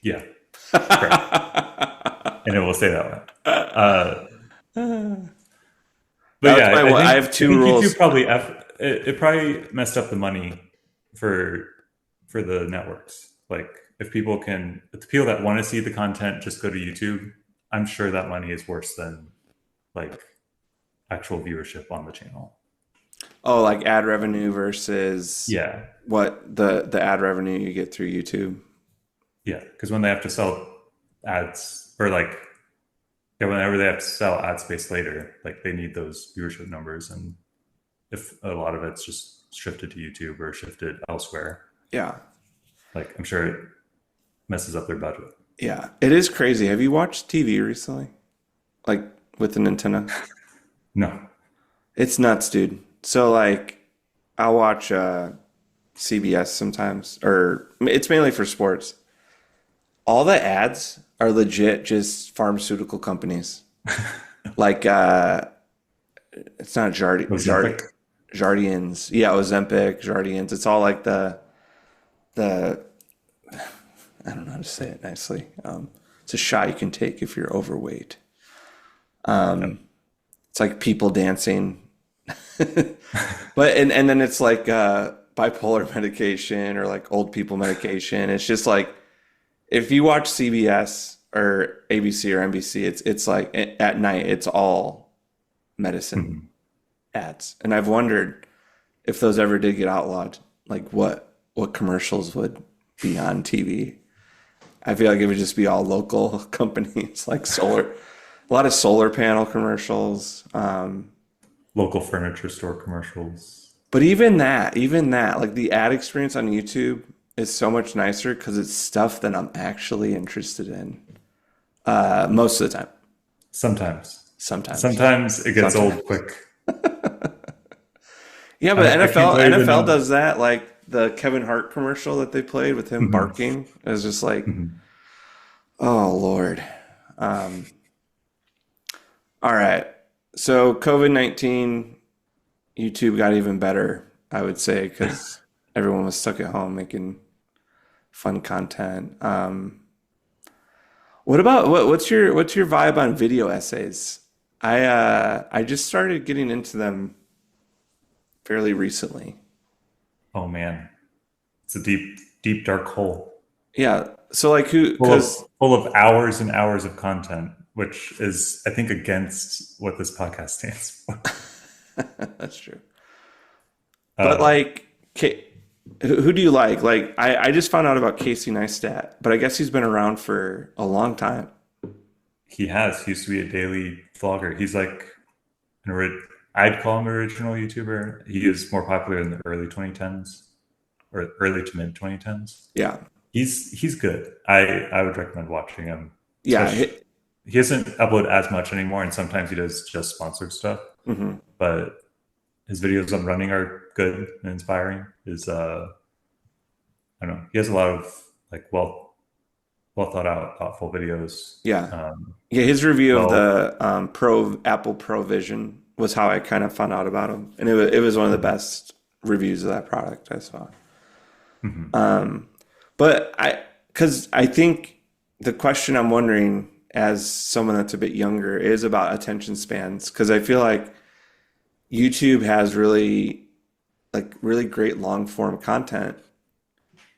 Yeah, correct, and it will stay that way. Uh, but That's yeah, my. I have I two think rules. YouTube probably it probably messed up the money for the networks. Like if the people that want to see the content just go to YouTube, I'm sure that money is worse than like actual viewership on the channel. Oh, like ad revenue versus Yeah, what the ad revenue you get through YouTube. yeah, because when they have to sell ads or like yeah, whenever they have to sell ad space later, like they need those viewership numbers, and if a lot of it's just shifted to YouTube or shifted elsewhere, Yeah. like I'm sure it messes up their budget. Yeah. It is crazy. Have you watched TV recently? Like with the Nintendo? No. It's nuts, dude. So like I'll watch CBS sometimes, or it's mainly for sports. All the ads are legit just pharmaceutical companies. Like it's not Ozempic. Jardians. Yeah, Ozempic, Jardians. It's all like the I don't know how to say it nicely. It's a shot you can take if you're overweight. Yep. It's like people dancing, but and then it's like bipolar medication or like old people medication. It's just like if you watch CBS or ABC or NBC, it's like at night it's all medicine Mhm. ads, and I've wondered if those ever did get outlawed, like what commercials would be on TV. I feel like it would just be all local companies, like solar, a lot of solar panel commercials. Local furniture store commercials. But even that, like the ad experience on YouTube is so much nicer because it's stuff that I'm actually interested in. Most of the time, Sometimes. sometimes, Sometimes it gets sometimes. old quick. Yeah, but I can't tell you the NFL number. does that. Like the Kevin Hart commercial that they played with him Mhm. barking is just like, Mhm. oh Lord. Um, all right. So COVID-19, YouTube got even better, I would say, because everyone was stuck at home making fun content. What's your vibe on video essays? I just started getting into them fairly recently. Oh man, it's a deep, deep dark hole Yeah. So like who? full of Because full of hours and hours of content, which is I think against what this podcast stands for. that's true. But Uh, like, who do you like? Like I just found out about Casey Neistat, but I guess he's been around for a long time. he used to be a daily vlogger. He's like I'd call him an original YouTuber. He is more popular in the early 2010s or early to mid 2010s. Yeah. He's good. I would recommend watching him, Yeah. especially he doesn't upload as much anymore, and sometimes he does just sponsored stuff. Hmm. But his videos on running are good and inspiring. Is I don't know. He has a lot of like well thought out, thoughtful videos. Yeah. Um, Yeah. His review of well, the Pro Apple Pro Vision was how I kind of found out about him, and it was one of the best reviews of that product I saw. mhm. But because I think the question I'm wondering as someone that's a bit younger is about attention spans, because I feel like YouTube has really great long form content,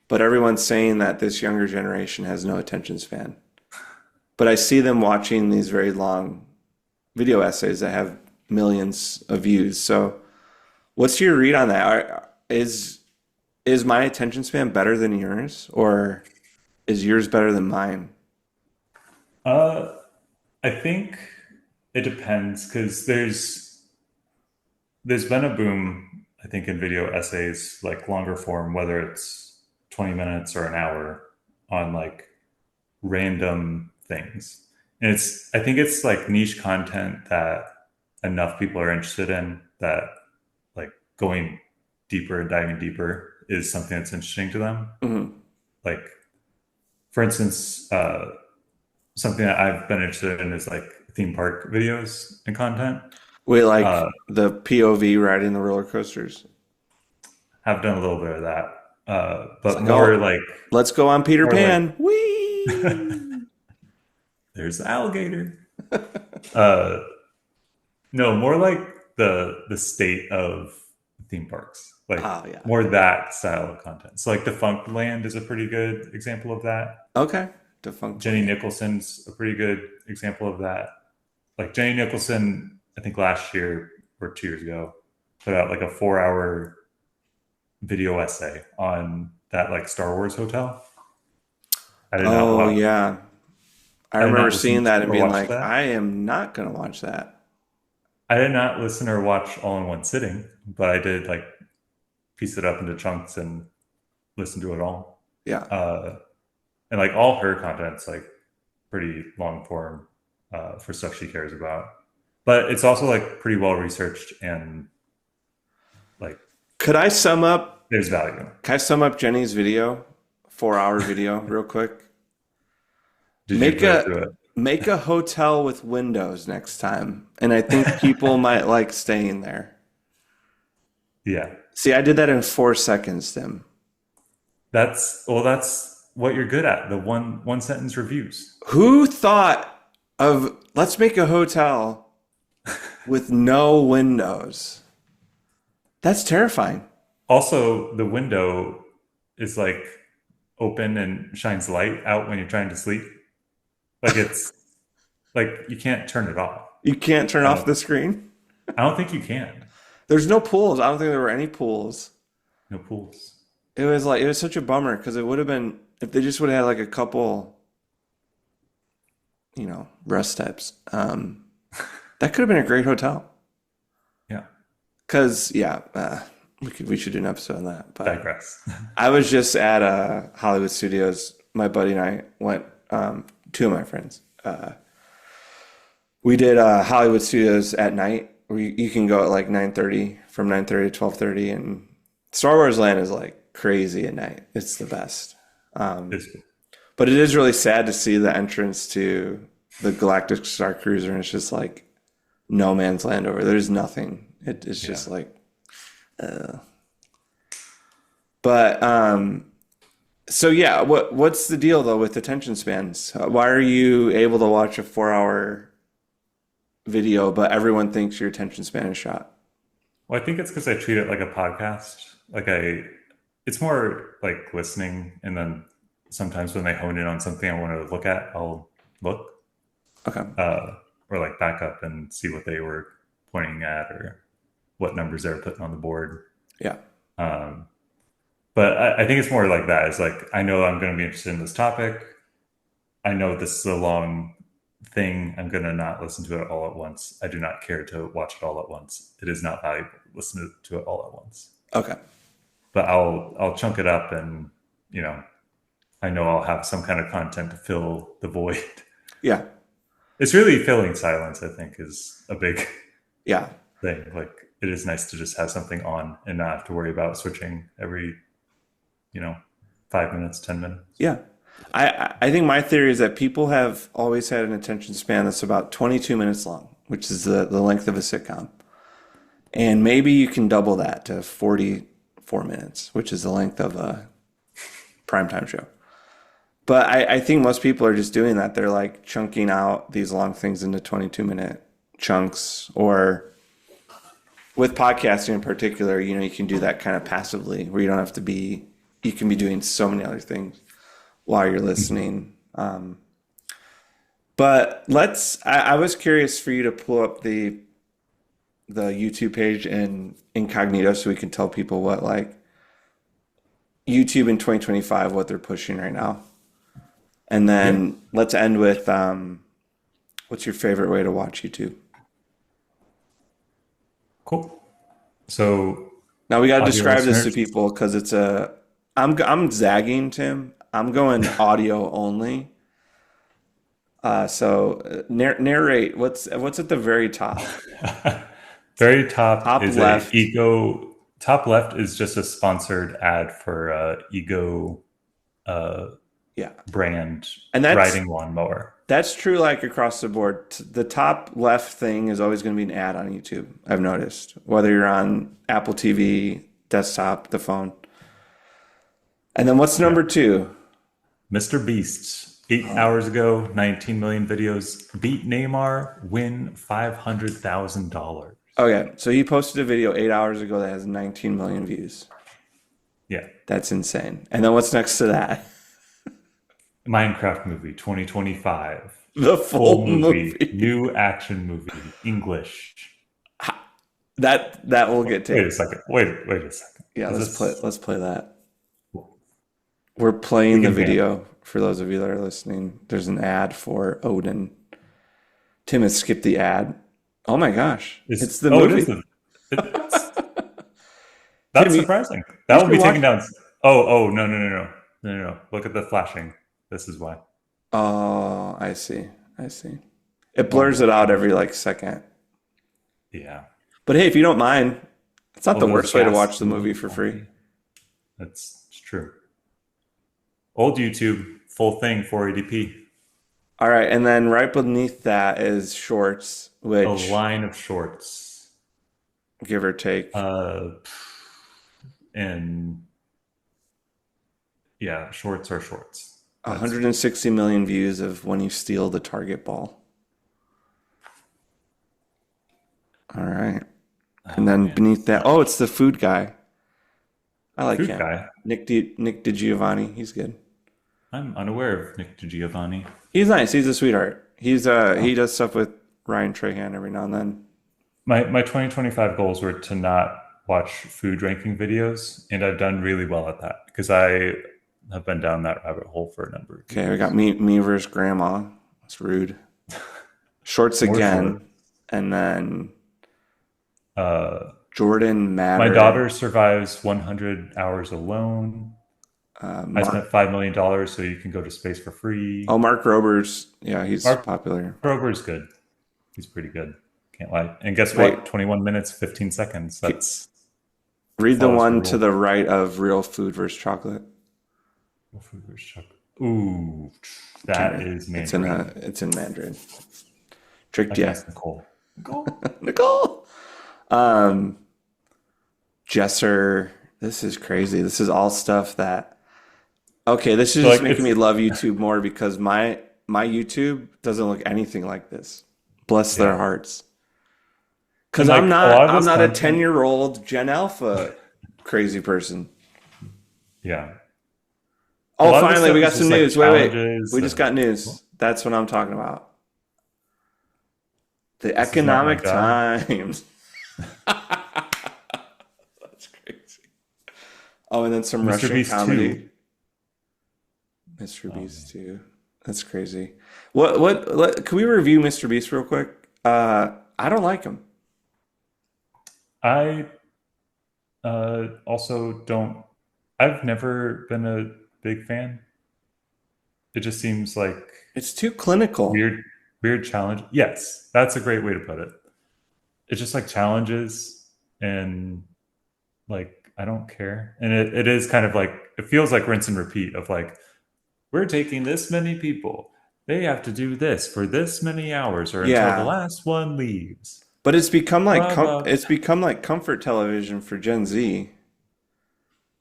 but everyone's saying that this younger generation has no attention span. But I see them watching these very long video essays that have millions of views. So, what's your read on that? Is my attention span better than yours, or is yours better than mine? uh, I think it depends because there's been a boom, I think, in video essays, like longer form, whether it's 20 minutes or an hour, on like random things. And I think it's like niche content that enough people are interested in that like going deeper and diving deeper is something that's interesting to them. Mhm. Like, for instance, something that I've been interested in is like theme park videos and content. Wait, Uh, like the POV riding the roller coasters. have done a little bit of that, It's but like, oh, let's go on Peter more like Pan. Whee! there's the alligator. Uh, no, more like the state of theme parks, like Oh yeah. more that style of content. So like Defunct Land is a pretty good example of that. Okay. Defunct Jenny Land. Nicholson's a pretty good example of that. Like Jenny Nicholson, I think last year or 2 years ago, put out like a 4 hour video essay on that like Star Wars hotel. I did not Oh watch. yeah. I I did remember not listen seeing to that and or being watch like, that. I am not going to watch that. I did not listen or watch all in one sitting, but I did like piece it up into chunks and listen to it all. Yeah. Uh, and like all her content's like pretty long form for stuff she cares about, but it's also like pretty well researched and like Could I sum up, there's value. can I sum up Jenny's video, 4 hour video real quick? Did you Make put it a, through it? make a hotel with windows next time. And I think people might like staying there. Yeah, See, I did that in 4 seconds, Tim. that's what you're good at. The one sentence reviews. Who thought of let's make a hotel with no windows? That's terrifying. Also, the window is like open and shines light out when you're trying to sleep. Like it's like you can't turn it off. You can't turn I off don't. the screen. I don't think you can. There's no pools. I don't think there were any pools. No pools. It was such a bummer because it would have been if they just would have had like a couple, rest types. That could have been a great hotel. Yeah. Cause yeah, we should do an episode on that. But Digress. I was just at Hollywood Studios. My buddy and I went. Two of my friends. We did Hollywood Studios at night. Where you can go at like 9:30, from 9:30 to 12:30, and Star Wars Land is like crazy at night. It's the best. It's, But it is really sad to see the entrance to the Galactic Star Cruiser, and it's just like no man's land over. There's nothing. It's yeah. just like, but so yeah, what's the deal though with attention spans? Why are you able to watch a 4 hour video, but everyone thinks your attention span is shot? Well, I think it's because I treat it like a podcast. It's more like listening, and then sometimes when they hone in on something I want to look at, I'll look Okay. or like back up and see what they were pointing at or what numbers they were putting on the board. Yeah. Um, but I think it's more like that. It's like I know I'm going to be interested in this topic. I know this is a long thing. I'm going to not listen to it all at once. I do not care to watch it all at once. It is not valuable to listen to it all at once. Okay. But I'll chunk it up, and I know I'll have some kind of content to fill the void. Yeah. It's really filling silence, I think, is a big Yeah. thing. Like it is nice to just have something on and not have to worry about switching every, 5 minutes, 10 minutes. Yeah. I think my theory is that people have always had an attention span that's about 22 minutes long, which is the length of a sitcom. And maybe you can double that to 44 minutes, which is the length of a primetime show. But I think most people are just doing that. They're like chunking out these long things into 22-minute chunks. Or with podcasting in particular, you can do that kind of passively where you don't have to be, you can be doing so many other things while you're listening. But I was curious for you to pull up the YouTube page in incognito so we can tell people what like YouTube in 2025, what they're pushing right now. And then let's end with what's your favorite way to watch YouTube? Cool. So Now we got to audio describe this to listeners, people because I'm zagging, Tim. I'm going audio only. So narrate what's at the very top. very top Top is a left. ego. Top left is just a sponsored ad for ego Yeah. brand And that's riding lawnmower. That's true, like across the board. The top left thing is always going to be an ad on YouTube. I've noticed, whether you're on Apple TV, desktop, the phone. And then what's Yeah. number two? Mr. Beasts, 8 hours ago, 19 million videos. Beat Neymar, win $500,000. Okay, so he posted a video 8 hours ago that has 19 million views. Yeah. That's insane. And then what's next to that? Minecraft movie 2025. The Full full movie, movie. new action movie, English. That will get Wait a taken. second. Wait a second. Yeah, Is let's play that. this We're we playing the can ban? video for those of you that are listening. There's an ad for Odin. Tim has skipped the ad. Oh my gosh. It's the It is movie. the it's Tim, that's surprising. you That will should be watch. taken down. Oh, no. Look at the flashing. This is why. Oh, I see. I see. It Oh blurs my it out god. every like second. Yeah. But hey, if you don't mind, it's not Oh, the those worst way to gas watch the movie movies. for free. It's true. Old YouTube, full thing, 480p. All right, and then right beneath that is shorts, A which line of shorts. give or take Uh, and yeah, shorts are shorts. That's 160 million views of when you steal the Target ball. All right. And oh then man. beneath that, oh, it's the food guy. I like Food him. guy. Nick DiGiovanni. He's good. I'm unaware of Nick DiGiovanni. He's nice. He's a sweetheart. Oh. He does stuff with Ryan Trahan every now and then. My 2025 goals were to not watch food ranking videos, and I've done really well at that because I have been down that rabbit hole for a number of Okay, we got years. me versus grandma. That's rude. Shorts More short. again, and then Uh, Jordan my Matter. daughter survives 100 hours alone. I Mark. spent $5 million so you can go to space for free. Oh, Mark Roberts. Yeah, he's Mark popular. Rober's good. He's pretty good. Can't lie. And guess Wait, what? 21 minutes, 15 seconds. read the Follows the one to rule. the right of Real Food versus Chocolate. Ooh, that Okay, is Mandarin. it's in Mandarin. Tricked I can ya, ask Nicole. Nicole. Nicole. Um, Jesser. This is crazy. This is all stuff that. Okay, this is So just like making it's me love YouTube more because my YouTube doesn't look anything like this. Bless their yeah. hearts. Because And like a lot of I'm this not a content, 10-year-old Gen Alpha crazy person. yeah. A Oh, lot of this finally, we stuff got is some just like news. Wait. challenges We just and got news. That's what I'm talking about. The this is not my Economic job. Times. That's crazy. Oh, and then some Mr. Russian Beast 2. comedy. Mr. Oh Beast man. too. That's crazy. Can we review Mr. Beast real quick? I don't like him. I also don't I've never been a big fan. It just seems like It's too clinical. weird weird challenge. Yes, that's a great way to put it. It's just like challenges and like I don't care. And it is kind of like it feels like rinse and repeat of like we're taking this many people. They have to do this for this many hours or until the Yeah, last one leaves. but Blah blah. it's become like comfort television for Gen Z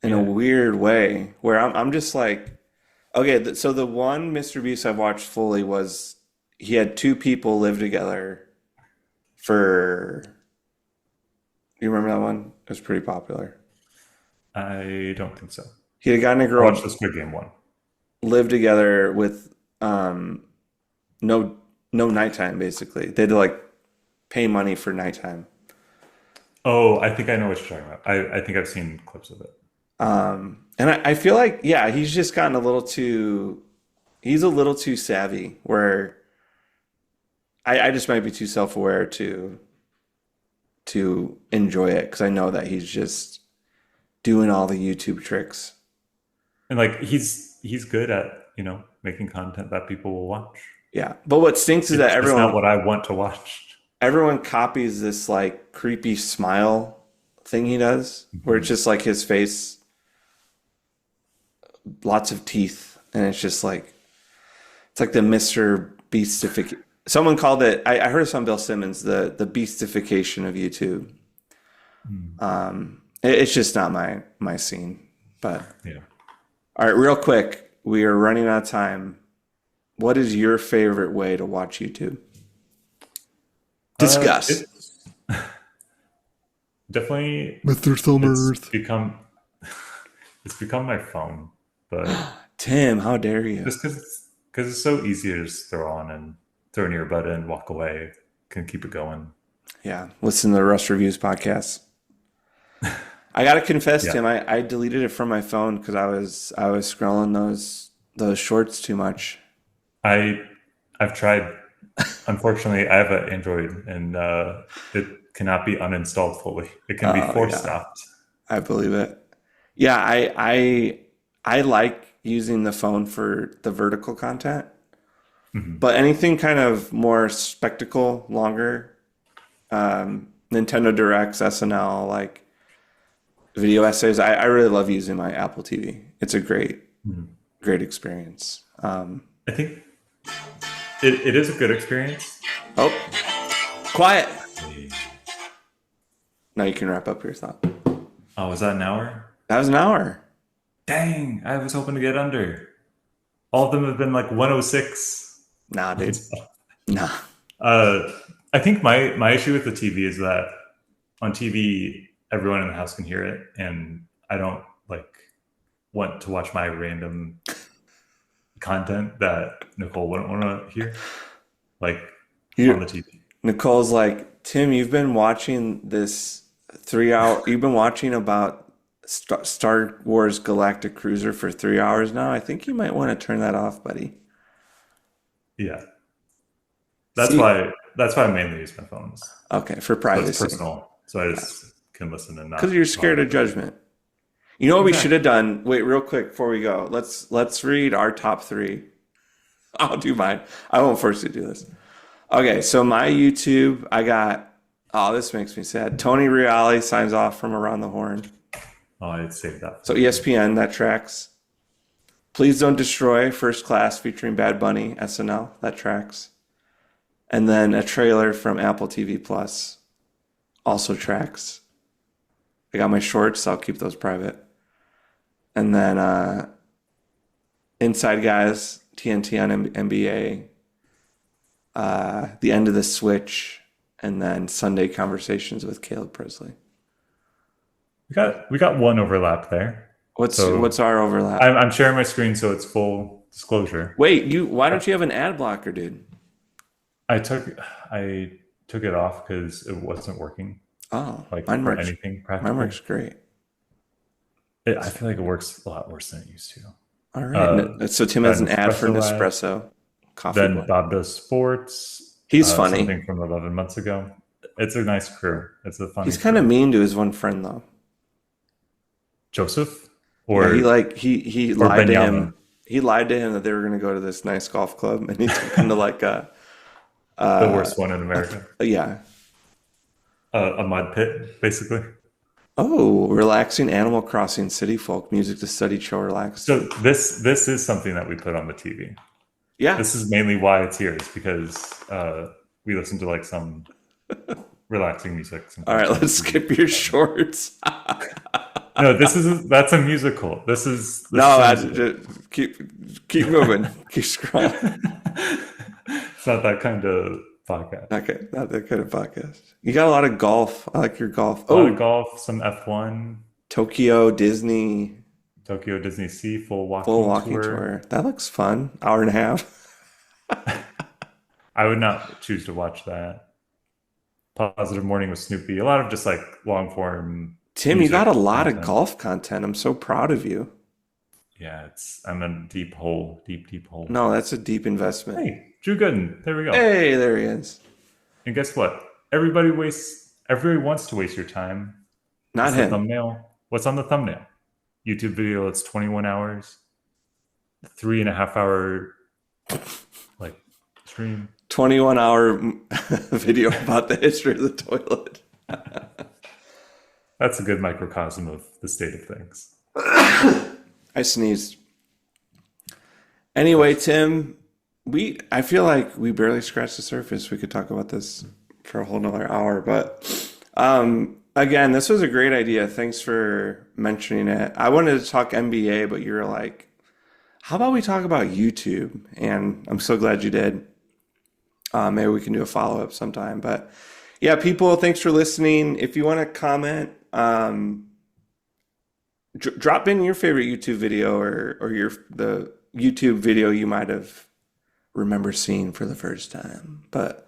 in a Yeah. weird way, where I'm just like, okay, so the one Mr. Beast I've watched fully was he had two people live together for. You remember that one? It was pretty popular. I don't think so. He had a guy and a I watched girl the Squid Game one. live together with no nighttime basically. They had to like pay money for nighttime. Oh, I think I know what you're talking about. I think I've seen clips of it. And I feel like yeah, he's a little too savvy where I just might be too self-aware to enjoy it because I know that he's just doing all the YouTube tricks. And like he's good at, making content that people will watch. Yeah. But what stinks is that It's just not what I want to watch. everyone copies this like creepy smile thing he does where it's Mhm. just like his face, lots of teeth, and it's like the Mr. Beastification. Someone called it. I heard this on Bill Simmons, the beastification of YouTube. Mm. It's just not my scene. But Yeah. all right, real quick, we are running out of time. What is your favorite way to watch YouTube? Discuss. It's definitely Mr. it's Summers. become it's become my phone, but Tim, how dare you? Just because it's so easy to just throw on and throw an earbud in, walk away, can keep it going. Yeah, listen to the Russ Reviews podcast. I gotta confess, Yeah, Tim, I deleted it from my phone because I was scrolling those shorts too much. I I've tried. Unfortunately, I have an Android, and it cannot be uninstalled fully. It can be Oh force yeah, stopped. I believe it. Yeah, I like using the phone for the vertical content, Mhm. but anything kind of more spectacle, longer, Nintendo Directs, SNL, like video essays. I really love using my Apple TV. It's a Mhm. great experience. I think it is a good experience. Oh, quiet. Hey. Now you can wrap up your thought. Oh, was that an hour? That was an hour. Dang, I was hoping to get under. All of them have been like 106. Nah, dude. Nah. Uh, I think my issue with the TV is that on TV everyone in the house can hear it, and I don't like want to watch my random content that Nicole wouldn't want to hear, like on You, the TV. Nicole's like, Tim, you've been watching this 3 hour, you've been watching about Star Wars Galactic Cruiser for 3 hours now. I think you might want to turn that off, buddy. Yeah, See, that's why I mainly use my phones. okay, for So it's privacy. personal. So I just can listen and Because not you're scared bother of with it. judgment. You know what we should Exactly. have done? Wait, real quick before we go. Let's read our top three. I'll do mine. I won't force you to do this. Okay, so my YouTube, I got. Oh, this makes me sad. Tony Reale signs off from Around the Horn. Oh, I'd save that So for later. ESPN that tracks. Please Don't Destroy First Class featuring Bad Bunny SNL that tracks, and then a trailer from Apple TV Plus also tracks. I got my shorts. I'll keep those private, and then Inside Guys TNT on NBA, the end of the switch, and then Sunday Conversations with Caleb Presley. We got one overlap there. What's So our overlap? I'm sharing my screen so it's full disclosure. Wait, you why don't you have an ad blocker, dude? I took I took it off because it wasn't working, Oh, like for anything mine practically. works great. I feel like it works a lot worse than it used to. All right. So Tim Got has an an ad for espresso ad. Nespresso coffee Then blend. Bob does sports. He's funny. Something from 11 months ago. It's a nice crew. It's a funny He's kind of crew. mean to his one friend though. Joseph Yeah, he or like he or lied to Benyama, him. He lied to him that they were going to go to this nice golf club, and he took him to like the uh, worst one in America. yeah. A mud pit, basically. Oh, relaxing Animal Crossing city folk music to study, chill, relax. So this is something that we put on the TV. Yeah. This is mainly why it's here, is because we listen to like some relaxing music All right. sometimes on the Let's TV. skip your shorts. No, that's a musical. No, This is a musical. just keep moving. Keep scrolling. It's not that kind of podcast. Okay, not that kind of podcast. You got a lot of golf. I like your golf. A lot of Oh, golf, some F1, Tokyo Disney Tokyo Disney Sea full full walking walking tour. tour. That looks fun. Hour and a half. I would not choose to watch that. Positive Morning with Snoopy. A lot of just like long form Tim, you got music a lot of content. golf content. I'm so proud of you. Yeah, I'm in a deep hole, deep hole. No, that's a deep investment. Hey, Drew Gooden. There we go. Hey, there he is. And guess what? Everybody wants to waste your time. Not What's the him. thumbnail? What's on the thumbnail? YouTube video that's 21 hours, 3.5 hour like stream. 21-hour video about the history of the toilet. That's a good microcosm of the state of things. I sneezed. Anyway, Tim, I feel like we barely scratched the surface. We could talk about this for a whole nother hour, but again, this was a great idea. Thanks for mentioning it. I wanted to talk NBA, but you were like, how about we talk about YouTube? And I'm so glad you did. Maybe we can do a follow-up sometime. But yeah, people, thanks for listening. If you want to comment, Drop in your favorite YouTube video or the YouTube video you might have remember seeing for the first time. But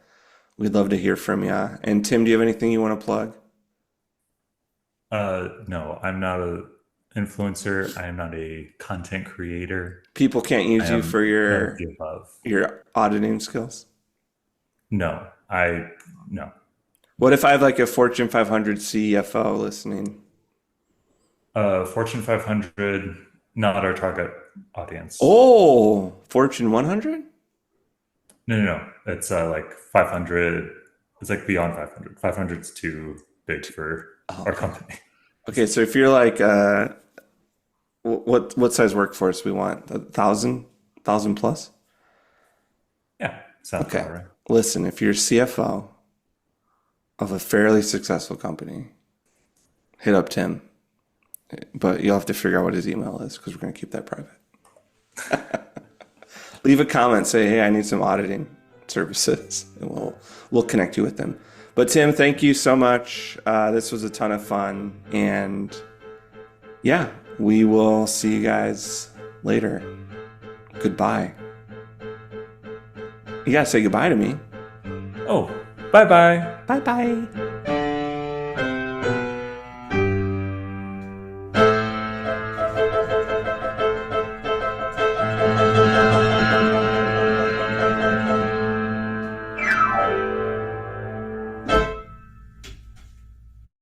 we'd love to hear from you. And Tim, do you have anything you want to plug? No, I'm not a influencer. I am not a content creator. People can't use I you am for none of the above. your auditing skills. No, I no. What if I have like a Fortune 500 CFO listening? Fortune 500, not our target audience. Oh, Fortune 100? No, no, no. It's like 500. It's like beyond 500. 500 is too big for Oh, our okay. company. Okay, so if you're like, what size workforce we want? 1,000 plus? Yeah, sounds Okay. about right. Listen, if you're CFO of a fairly successful company, hit up Tim. But you'll have to figure out what his email is because we're going to keep that private. Leave a comment, say, hey, I need some auditing services, and we'll connect you with them. But Tim, thank you so much. This was a ton of fun. And yeah, we will see you guys later. Goodbye. You got to say goodbye to me. Oh, bye bye. Bye bye.